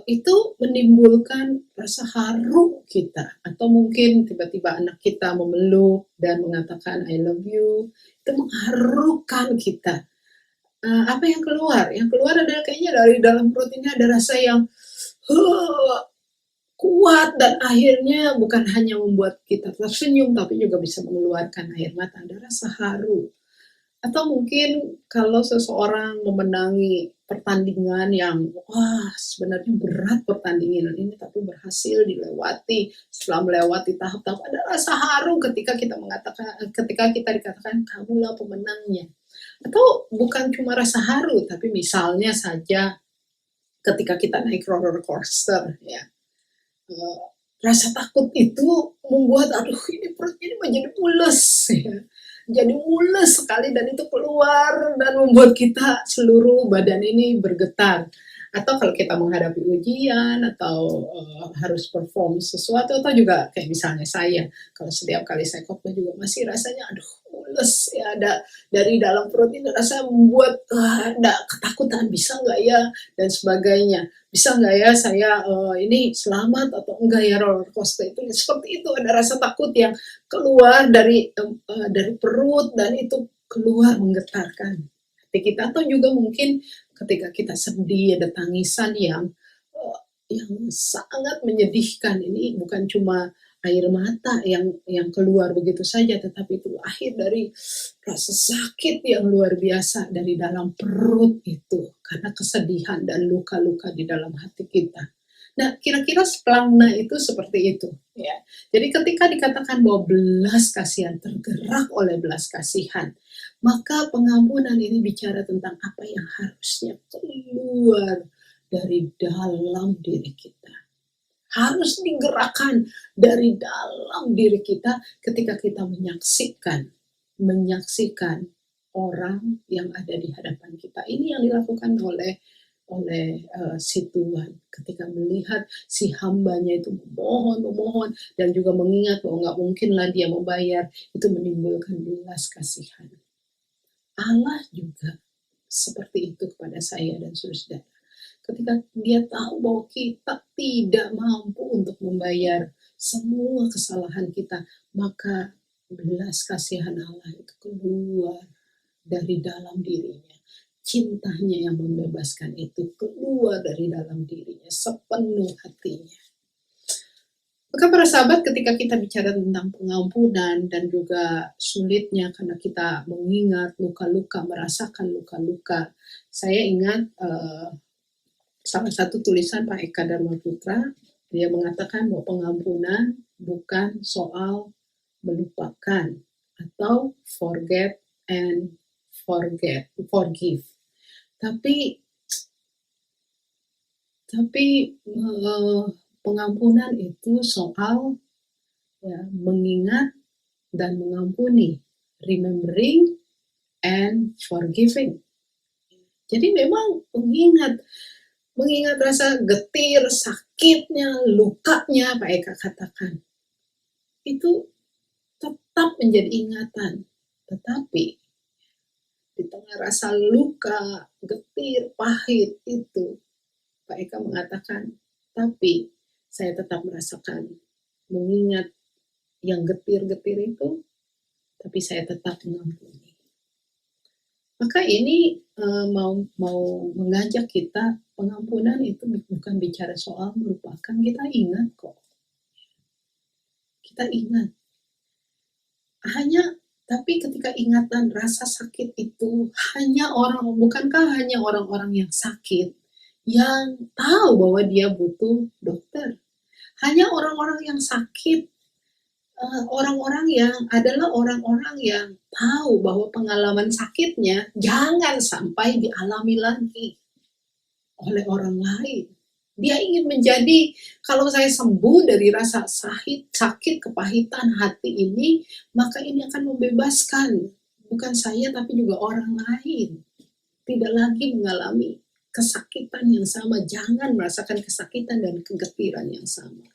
itu menimbulkan rasa haru kita. Atau mungkin tiba-tiba anak kita memeluk dan mengatakan I love you, itu mengharukan kita. Apa yang keluar? Yang keluar adalah kayaknya dari dalam perut ini ada rasa yang kuat dan akhirnya bukan hanya membuat kita tersenyum tapi juga bisa mengeluarkan air mata, ada rasa haru. Atau mungkin kalau seseorang memenangi pertandingan yang sebenarnya berat pertandingan ini tapi berhasil dilewati, setelah melewati tahap-tahap ada rasa haru ketika kita dikatakan kamulah pemenangnya. Atau bukan cuma rasa haru tapi misalnya saja ketika kita naik roller coaster, ya. Rasa takut itu membuat ini perut ini menjadi mules, ya. Jadi mules sekali dan itu keluar dan membuat kita seluruh badan ini bergetar. Atau kalau kita menghadapi ujian atau harus perform sesuatu, atau juga kayak misalnya saya, kalau setiap kali saya khotbah juga masih rasanya mules, ya, ada dari dalam perut ini rasa membuat ada ketakutan, bisa nggak ya dan sebagainya, bisa nggak ya saya ini selamat atau enggak ya roller coaster itu, seperti itu ada rasa takut yang keluar dari perut dan itu keluar menggetarkan hati kita. Atau juga mungkin ketika kita sedih ada tangisan yang sangat menyedihkan, ini bukan cuma air mata yang keluar begitu saja, tetapi itu lahir dari rasa sakit yang luar biasa dari dalam perut itu karena kesedihan dan luka-luka di dalam hati kita. Nah, kira-kira splankna itu seperti itu, ya. Jadi ketika dikatakan bahwa belas kasihan, tergerak oleh belas kasihan, maka pengampunan ini bicara tentang apa yang harusnya keluar dari dalam diri kita. Harus digerakkan dari dalam diri kita ketika kita menyaksikan orang yang ada di hadapan kita. Ini yang dilakukan oleh si Tuhan ketika melihat si hambanya itu memohon dan juga mengingat bahwa nggak mungkinlah dia membayar, itu menimbulkan belas kasihan. Allah juga seperti itu kepada saya dan saudara. Ketika dia tahu bahwa kita tidak mampu untuk membayar semua kesalahan kita, maka belas kasihan Allah itu keluar dari dalam dirinya. Cintanya yang membebaskan itu keluar dari dalam dirinya sepenuh hatinya. Maka para sahabat, ketika kita bicara tentang pengampunan dan juga sulitnya karena kita mengingat luka-luka, merasakan luka-luka, saya ingat salah satu tulisan Pak Eka Dharma Putra, dia mengatakan bahwa pengampunan bukan soal melupakan atau forget and forgive. Tapi pengampunan itu soal mengingat dan mengampuni, remembering and forgiving. Jadi memang mengingat rasa getir, sakitnya, lukanya, Pak Eka katakan, itu tetap menjadi ingatan. Tetapi di tengah rasa luka, getir, pahit itu, Pak Eka mengatakan, tapi saya tetap merasakan, mengingat yang getir-getir itu, tapi saya tetap mengampuni. Maka ini mau mengajak kita, pengampunan itu bukan bicara soal melupakan, kita ingat kok. Kita ingat. Tapi ketika ingatan rasa sakit itu bukankah hanya orang-orang yang sakit yang tahu bahwa dia butuh dokter? Hanya orang-orang yang sakit, orang-orang yang tahu bahwa pengalaman sakitnya jangan sampai dialami lagi oleh orang lain. Dia ingin menjadi, kalau saya sembuh dari rasa sakit, kepahitan hati ini, maka ini akan membebaskan. Bukan saya, tapi juga orang lain. Tidak lagi mengalami kesakitan yang sama. Jangan merasakan kesakitan dan kegetiran yang sama.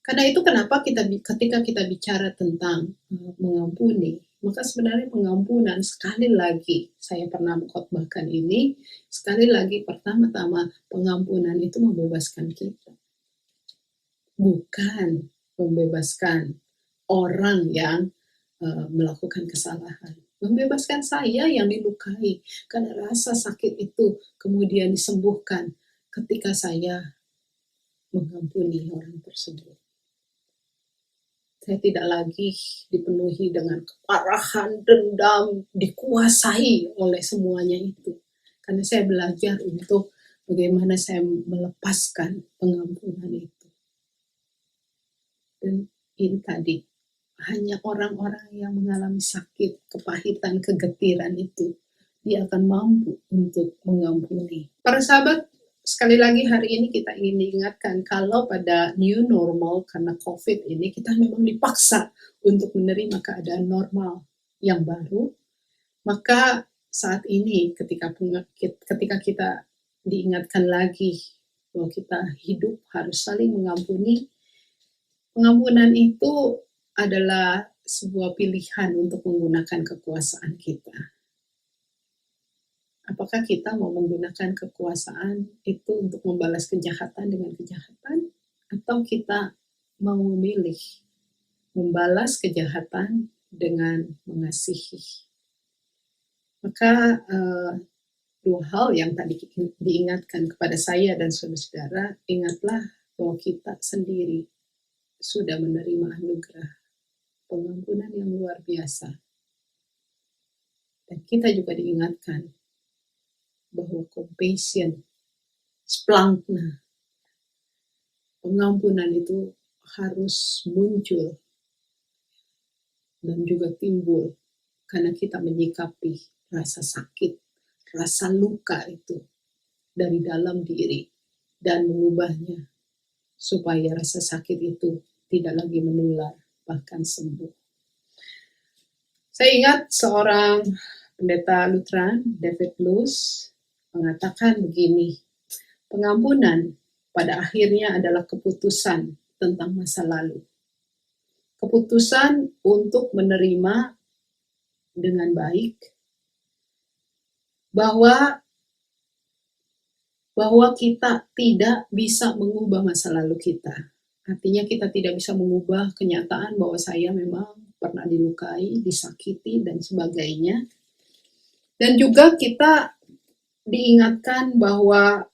Karena itu kenapa ketika kita bicara tentang mengampuni, maka sebenarnya pengampunan, sekali lagi, saya pernah mengkhotbahkan ini, sekali lagi pertama-tama pengampunan itu membebaskan kita. Bukan membebaskan orang yang melakukan kesalahan. Membebaskan saya yang dilukai, karena rasa sakit itu kemudian disembuhkan ketika saya mengampuni orang tersebut. Saya tidak lagi dipenuhi dengan keparahan, dendam, dikuasai oleh semuanya itu. Karena saya belajar untuk bagaimana saya melepaskan pengampunan itu. Dan ini tadi, hanya orang-orang yang mengalami sakit, kepahitan, kegetiran itu, dia akan mampu untuk mengampuni. Para sahabat, sekali lagi hari ini kita ingin diingatkan kalau pada new normal karena COVID ini kita memang dipaksa untuk menerima keadaan normal yang baru. Maka saat ini ketika kita diingatkan lagi bahwa kita hidup harus saling mengampuni, pengampunan itu adalah sebuah pilihan untuk menggunakan kekuasaan kita. Apakah kita mau menggunakan kekuasaan itu untuk membalas kejahatan dengan kejahatan? Atau kita mau memilih membalas kejahatan dengan mengasihi? Maka dua hal yang tadi diingatkan kepada saya dan saudara-saudara, ingatlah bahwa kita sendiri sudah menerima anugerah pengampunan yang luar biasa. Dan kita juga diingatkan bahwa compassion, splankna, pengampunan itu harus muncul dan juga timbul karena kita menyikapi rasa sakit, rasa luka itu dari dalam diri dan mengubahnya supaya rasa sakit itu tidak lagi menular, bahkan sembuh. Saya ingat seorang pendeta Lutheran, David Luce, mengatakan begini, pengampunan pada akhirnya adalah keputusan tentang masa lalu. Keputusan untuk menerima dengan baik bahwa kita tidak bisa mengubah masa lalu kita. Artinya kita tidak bisa mengubah kenyataan bahwa saya memang pernah dilukai, disakiti, dan sebagainya. Dan juga kita diingatkan bahwa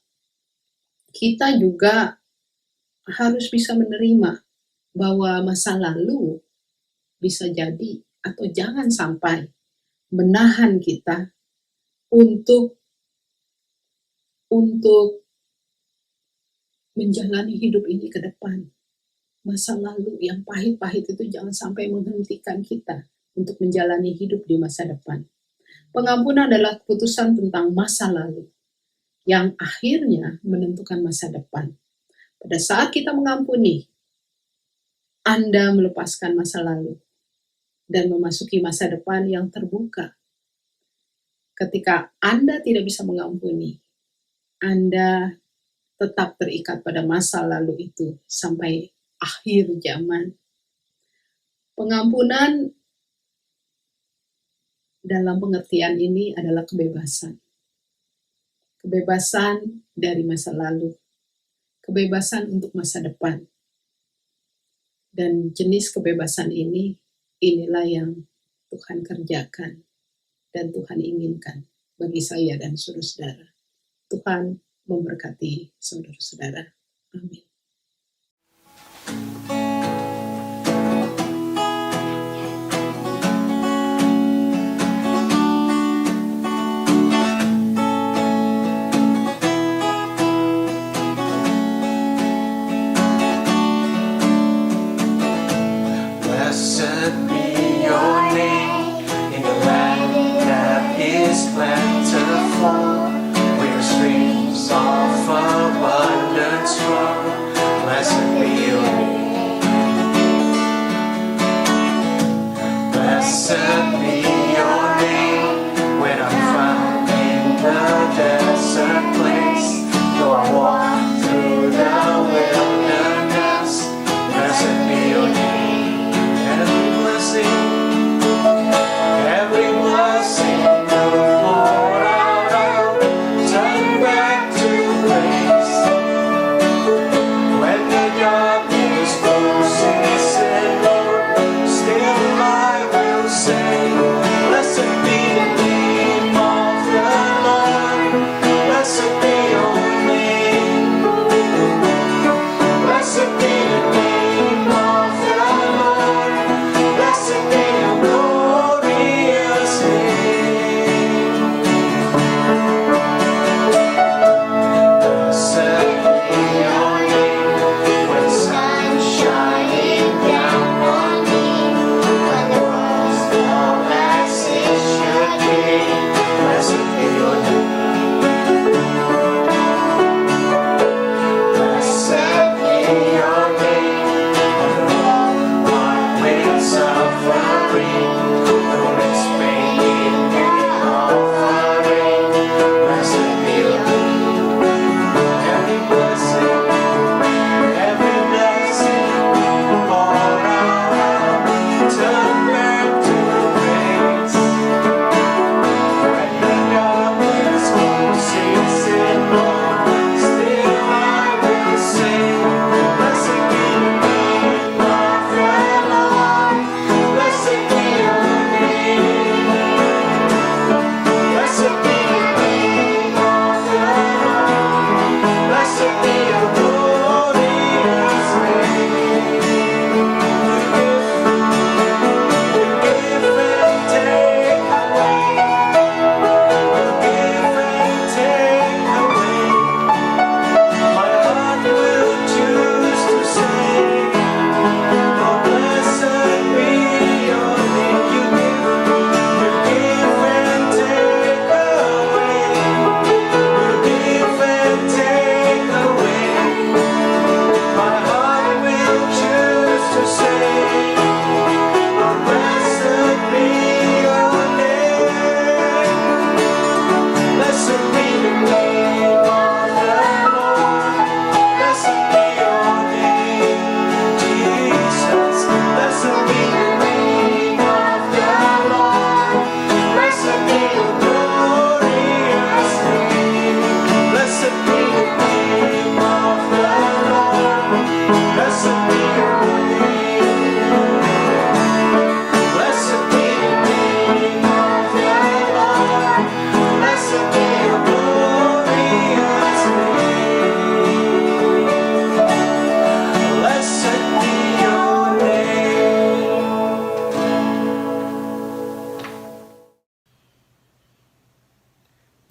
kita juga harus bisa menerima bahwa masa lalu bisa jadi atau jangan sampai menahan kita untuk menjalani hidup ini ke depan. Masa lalu yang pahit-pahit itu jangan sampai menghentikan kita untuk menjalani hidup di masa depan. Pengampunan adalah keputusan tentang masa lalu yang akhirnya menentukan masa depan. Pada saat kita mengampuni, Anda melepaskan masa lalu dan memasuki masa depan yang terbuka. Ketika Anda tidak bisa mengampuni, Anda tetap terikat pada masa lalu itu sampai akhir zaman. Pengampunan dalam pengertian ini adalah kebebasan. Kebebasan dari masa lalu. Kebebasan untuk masa depan. Dan jenis kebebasan ini, inilah yang Tuhan kerjakan dan Tuhan inginkan bagi saya dan saudara-saudara. Tuhan memberkati saudara-saudara. Amin. Blessed be your name in the land that is plentiful, where streams of abundance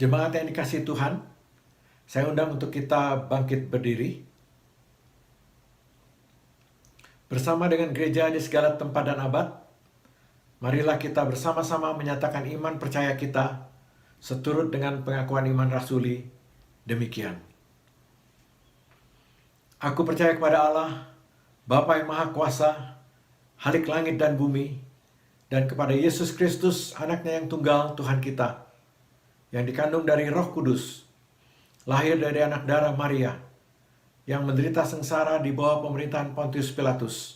Jemaat yang dikasihi Tuhan, saya undang untuk kita bangkit berdiri. Bersama dengan gereja di segala tempat dan abad, marilah kita bersama-sama menyatakan iman percaya kita seturut dengan pengakuan iman rasuli demikian. Aku percaya kepada Allah, Bapa yang Maha Kuasa, Halik langit dan bumi, dan kepada Yesus Kristus, anaknya yang tunggal, Tuhan kita, yang dikandung dari Roh Kudus, lahir dari anak darah Maria, yang menderita sengsara di bawah pemerintahan Pontius Pilatus,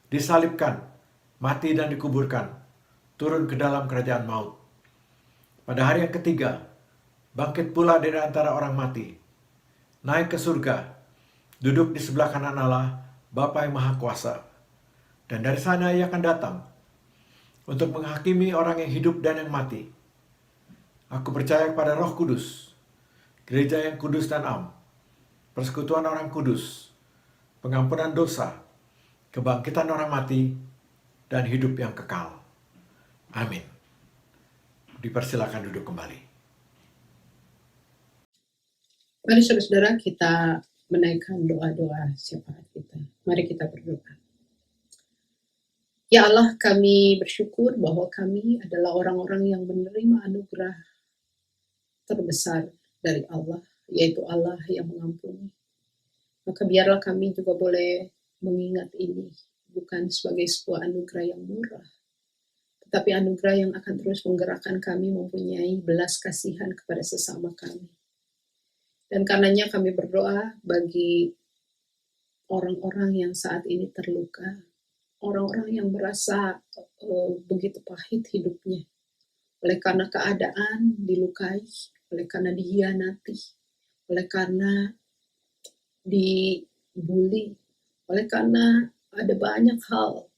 disalibkan, mati dan dikuburkan, turun ke dalam kerajaan maut. Pada hari yang ketiga, bangkit pula dari antara orang mati, naik ke surga, duduk di sebelah kanan Allah, Bapa yang Maha Kuasa. Dan dari sana ia akan datang untuk menghakimi orang yang hidup dan yang mati. Aku percaya kepada Roh Kudus, gereja yang kudus dan am, persekutuan orang kudus, pengampunan dosa, kebangkitan orang mati, dan hidup yang kekal. Amin. Dipersilakan duduk kembali. Mari saudara-saudara kita menaikkan doa-doa syafaat kita. Mari kita berdoa. Ya Allah, kami bersyukur bahwa kami adalah orang-orang yang menerima anugerah terbesar dari Allah, yaitu Allah yang mengampuni. Maka biarlah kami juga boleh mengingat ini, bukan sebagai sebuah anugerah yang murah, tetapi anugerah yang akan terus menggerakkan kami mempunyai belas kasihan kepada sesama kami. Dan karenanya kami berdoa bagi orang-orang yang saat ini terluka, orang-orang yang merasa begitu pahit hidupnya, oleh karena keadaan dilukai, oleh karena dihianati, oleh karena dibully, oleh karena ada banyak hal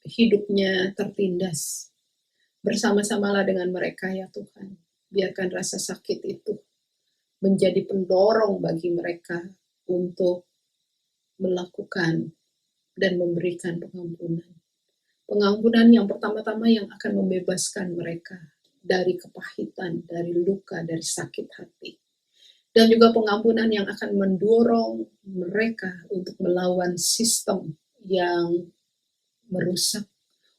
hidupnya tertindas. Bersama-samalah dengan mereka ya Tuhan. Biarkan rasa sakit itu menjadi pendorong bagi mereka untuk melakukan dan memberikan pengampunan. Pengampunan yang pertama-tama yang akan membebaskan mereka dari kepahitan, dari luka, dari sakit hati. Dan juga pengampunan yang akan mendorong mereka untuk melawan sistem yang merusak,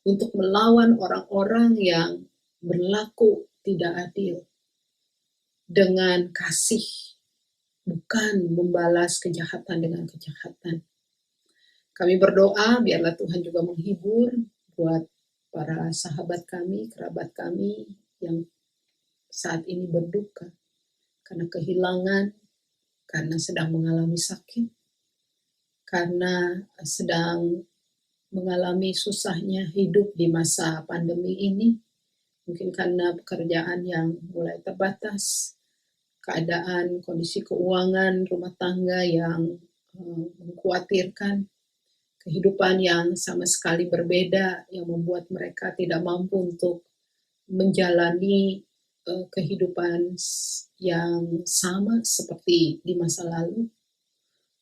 untuk melawan orang-orang yang berlaku tidak adil dengan kasih, bukan membalas kejahatan dengan kejahatan. Kami berdoa biarlah Tuhan juga menghibur buat para sahabat kami, kerabat kami yang saat ini berduka karena kehilangan, karena sedang mengalami sakit, karena sedang mengalami susahnya hidup di masa pandemi ini, mungkin karena pekerjaan yang mulai terbatas, keadaan kondisi keuangan rumah tangga yang mengkhawatirkan, kehidupan yang sama sekali berbeda yang membuat mereka tidak mampu untuk menjalani kehidupan yang sama seperti di masa lalu.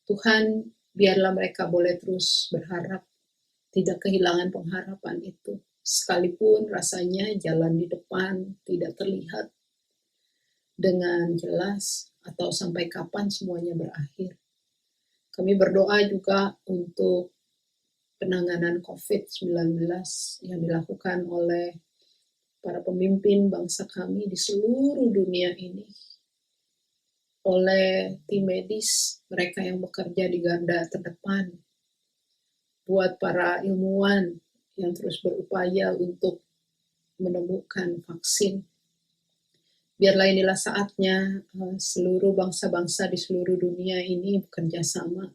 Tuhan, biarlah mereka boleh terus berharap, tidak kehilangan pengharapan itu. Sekalipun rasanya jalan di depan tidak terlihat dengan jelas atau sampai kapan semuanya berakhir. Kami berdoa juga untuk penanganan COVID-19 yang dilakukan oleh para pemimpin bangsa kami di seluruh dunia ini, oleh tim medis, mereka yang bekerja di garda terdepan, buat para ilmuwan yang terus berupaya untuk menemukan vaksin. Biarlah inilah saatnya seluruh bangsa-bangsa di seluruh dunia ini bekerja sama,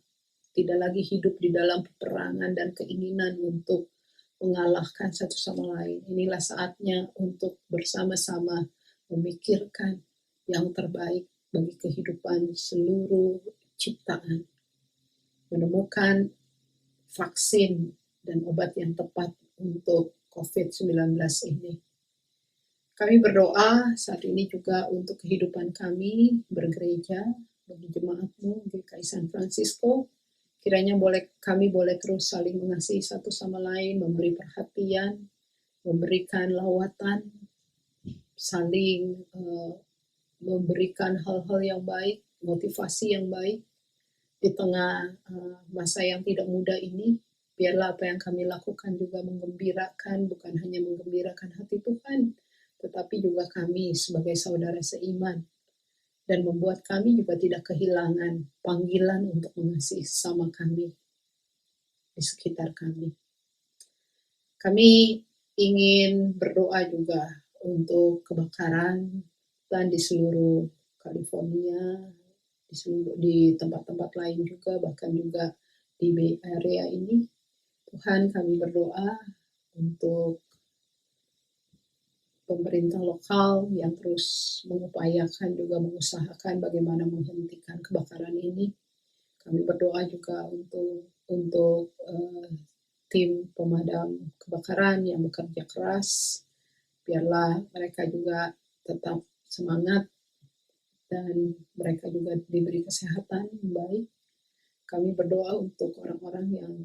tidak lagi hidup di dalam peperangan dan keinginan untuk mengalahkan satu sama lain. Inilah saatnya untuk bersama-sama memikirkan yang terbaik bagi kehidupan seluruh ciptaan. Menemukan vaksin dan obat yang tepat untuk COVID-19 ini. Kami berdoa saat ini juga untuk kehidupan kami bergereja, bagi jemaatmu GKI San Francisco. Kiranya kami boleh terus saling mengasihi satu sama lain, memberi perhatian, memberikan lawatan, saling memberikan hal-hal yang baik, motivasi yang baik di tengah masa yang tidak mudah ini. Biarlah apa yang kami lakukan juga menggembirakan, bukan hanya menggembirakan hati Tuhan, tetapi juga kami sebagai saudara seiman, dan membuat kami juga tidak kehilangan panggilan untuk mengasihi sesama kami di sekitar kami. Kami ingin berdoa juga untuk kebakaran dan di seluruh California, di tempat-tempat lain juga, bahkan juga di Bay Area ini. Tuhan, kami berdoa untuk pemerintah lokal yang terus mengupayakan juga mengusahakan bagaimana menghentikan kebakaran ini. Kami berdoa juga untuk tim pemadam kebakaran yang bekerja keras. Biarlah mereka juga tetap semangat dan mereka juga diberi kesehatan yang baik. Kami berdoa untuk orang-orang yang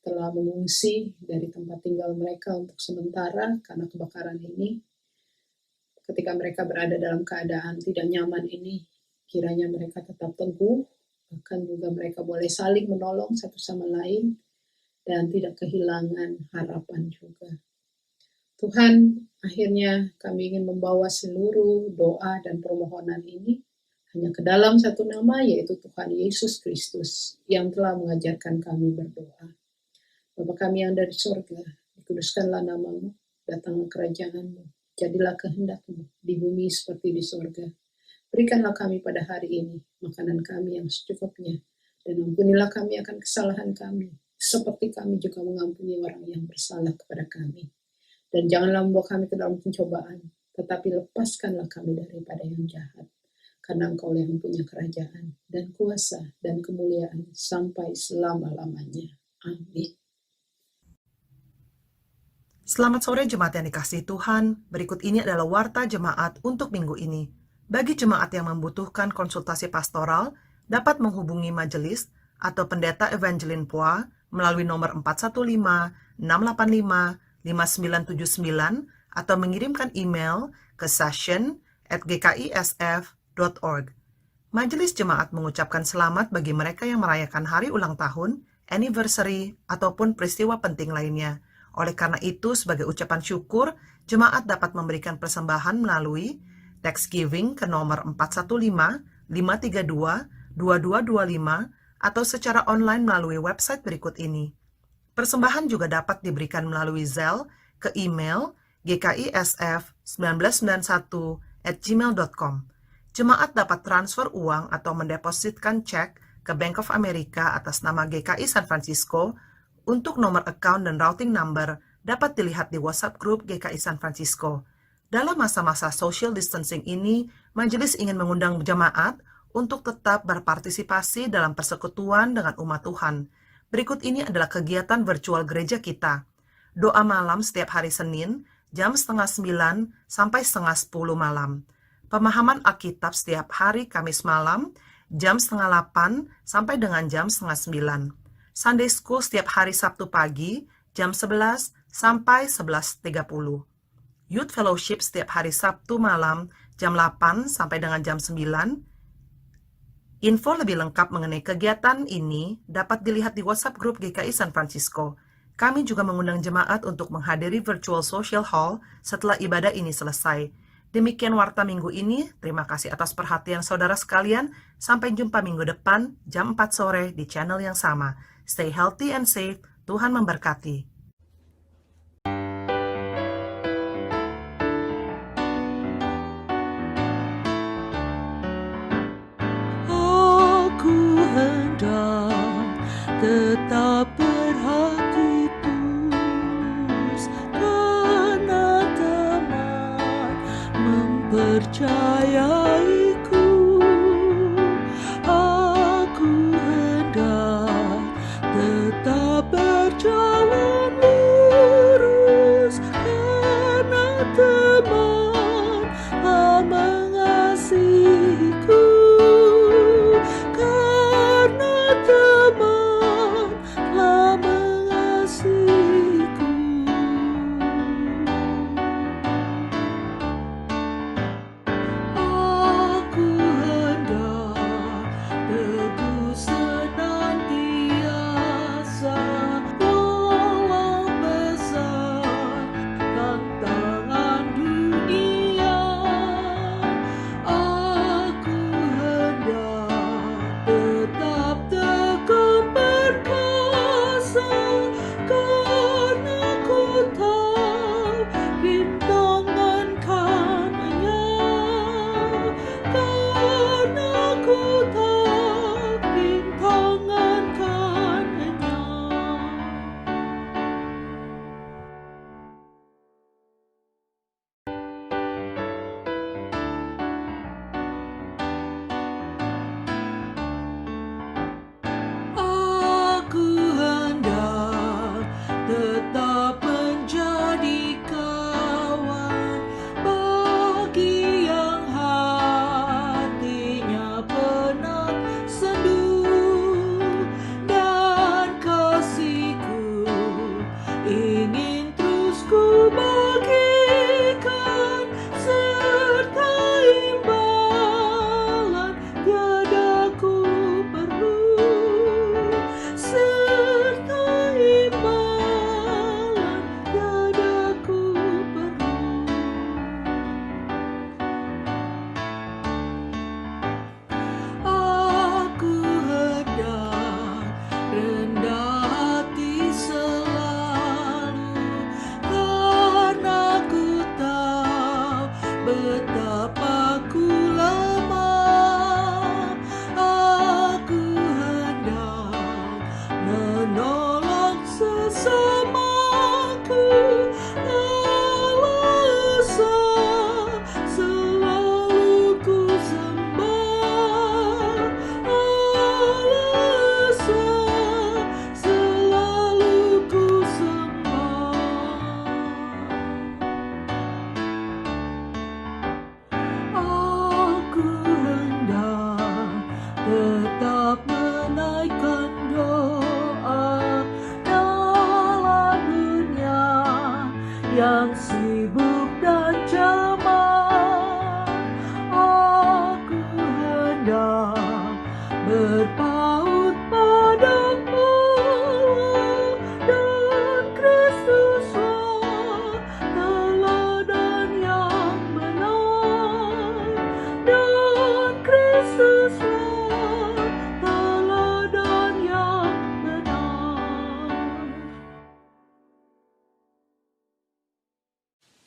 telah mengungsi dari tempat tinggal mereka untuk sementara karena kebakaran ini. Ketika mereka berada dalam keadaan tidak nyaman ini, kiranya mereka tetap teguh, bahkan juga mereka boleh saling menolong satu sama lain dan tidak kehilangan harapan juga. Tuhan, akhirnya kami ingin membawa seluruh doa dan permohonan ini hanya ke dalam satu nama, yaitu Tuhan Yesus Kristus yang telah mengajarkan kami berdoa. Bapa kami yang dari surga, dikuduskanlah namamu, datanglah kerajaanmu, jadilah kehendak-mu di bumi seperti di surga. Berikanlah kami pada hari ini makanan kami yang secukupnya, dan ampunilah kami akan kesalahan kami, seperti kami juga mengampuni orang yang bersalah kepada kami. Dan janganlah membawa kami ke dalam pencobaan, tetapi lepaskanlah kami daripada yang jahat. Karena Engkau yang punya kerajaan, dan kuasa, dan kemuliaan, sampai selama-lamanya. Amin. Selamat sore jemaat yang dikasihi Tuhan. Berikut ini adalah warta jemaat untuk minggu ini. Bagi jemaat yang membutuhkan konsultasi pastoral, dapat menghubungi majelis atau pendeta Evangeline Poa melalui nomor 415-685-5979 atau mengirimkan email ke session@gkisf.org. Majelis jemaat mengucapkan selamat bagi mereka yang merayakan hari ulang tahun, anniversary, ataupun peristiwa penting lainnya. Oleh karena itu, sebagai ucapan syukur, jemaat dapat memberikan persembahan melalui Thanksgiving ke nomor 415-532-2225 atau secara online melalui website berikut ini. Persembahan juga dapat diberikan melalui Zelle ke email gkisf1991@gmail.com. Jemaat dapat transfer uang atau mendepositkan cek ke Bank of America atas nama GKI San Francisco. Untuk nomor account dan routing number dapat dilihat di WhatsApp grup GKI San Francisco. Dalam masa-masa social distancing ini, majelis ingin mengundang jemaat untuk tetap berpartisipasi dalam persekutuan dengan umat Tuhan. Berikut ini adalah kegiatan virtual gereja kita. Doa malam setiap hari Senin, jam 8:30 sampai 9:30 malam. Pemahaman Alkitab setiap hari Kamis malam, jam 8:30 sampai dengan jam 8:30. Sunday School setiap hari Sabtu pagi, jam 11 sampai 11:30. Youth Fellowship setiap hari Sabtu malam, jam 8 sampai dengan jam 9. Info lebih lengkap mengenai kegiatan ini dapat dilihat di WhatsApp grup GKI San Francisco. Kami juga mengundang jemaat untuk menghadiri virtual social hall setelah ibadah ini selesai. Demikian warta minggu ini. Terima kasih atas perhatian saudara sekalian. Sampai jumpa minggu depan, jam 4 sore di channel yang sama. Stay healthy and safe. Tuhan memberkati. Aku hendak tetap berhati tulus karena teman mempercayaiku. Aku hendak tetap berjalan lurus karena teman telah mengasihiku. Karena teman telah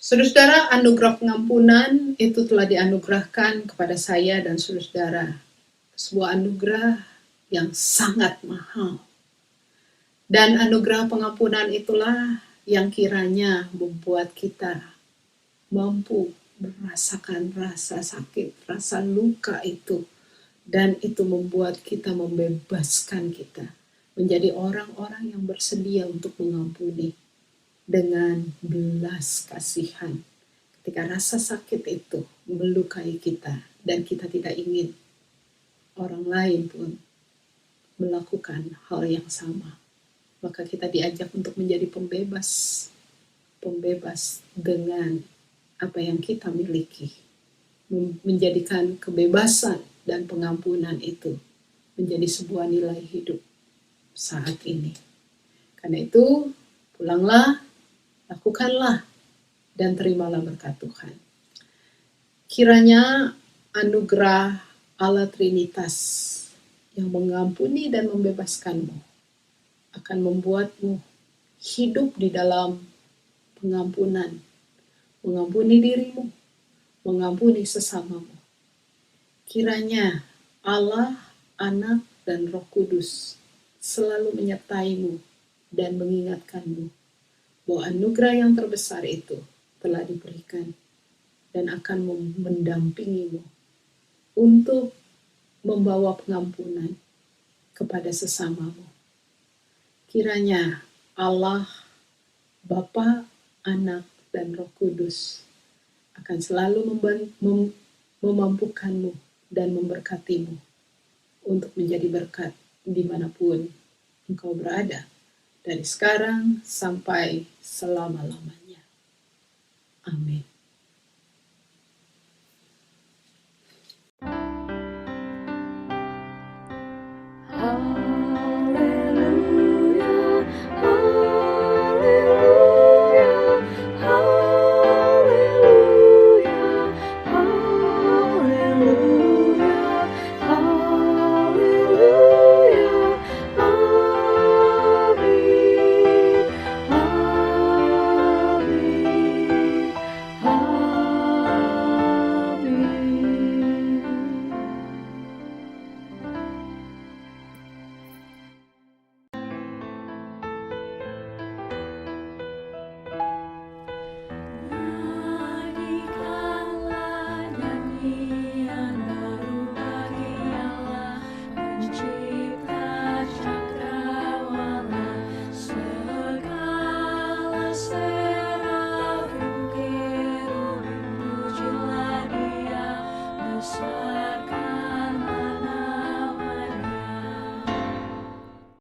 Saudara-saudara, anugerah pengampunan itu telah dianugerahkan kepada saya dan saudara-saudara. Sebuah anugerah yang sangat mahal. Dan anugerah pengampunan itulah yang kiranya membuat kita mampu merasakan rasa sakit, rasa luka itu. Dan itu membuat kita, membebaskan kita menjadi orang-orang yang bersedia untuk mengampuni dengan belas kasihan. Ketika rasa sakit itu melukai kita dan kita tidak ingin orang lain pun melakukan hal yang sama, maka kita diajak untuk menjadi pembebas dengan apa yang kita miliki, menjadikan kebebasan dan pengampunan itu menjadi sebuah nilai hidup saat ini. Karena itu, pulanglah, lakukanlah, dan terimalah berkat Tuhan. Kiranya anugerah Allah Trinitas yang mengampuni dan membebaskanmu akan membuatmu hidup di dalam pengampunan, mengampuni dirimu, mengampuni sesamamu. Kiranya Allah, Anak, dan Roh Kudus selalu menyertaimu dan mengingatkanmu bahwa anugerah yang terbesar itu telah diberikan dan akan mendampingimu untuk membawa pengampunan kepada sesamamu. Kiranya Allah, Bapa, Anak, dan Roh Kudus akan selalu memampukanmu dan memberkatimu untuk menjadi berkat dimanapun engkau berada, dari sekarang sampai selama-lamanya. Amin.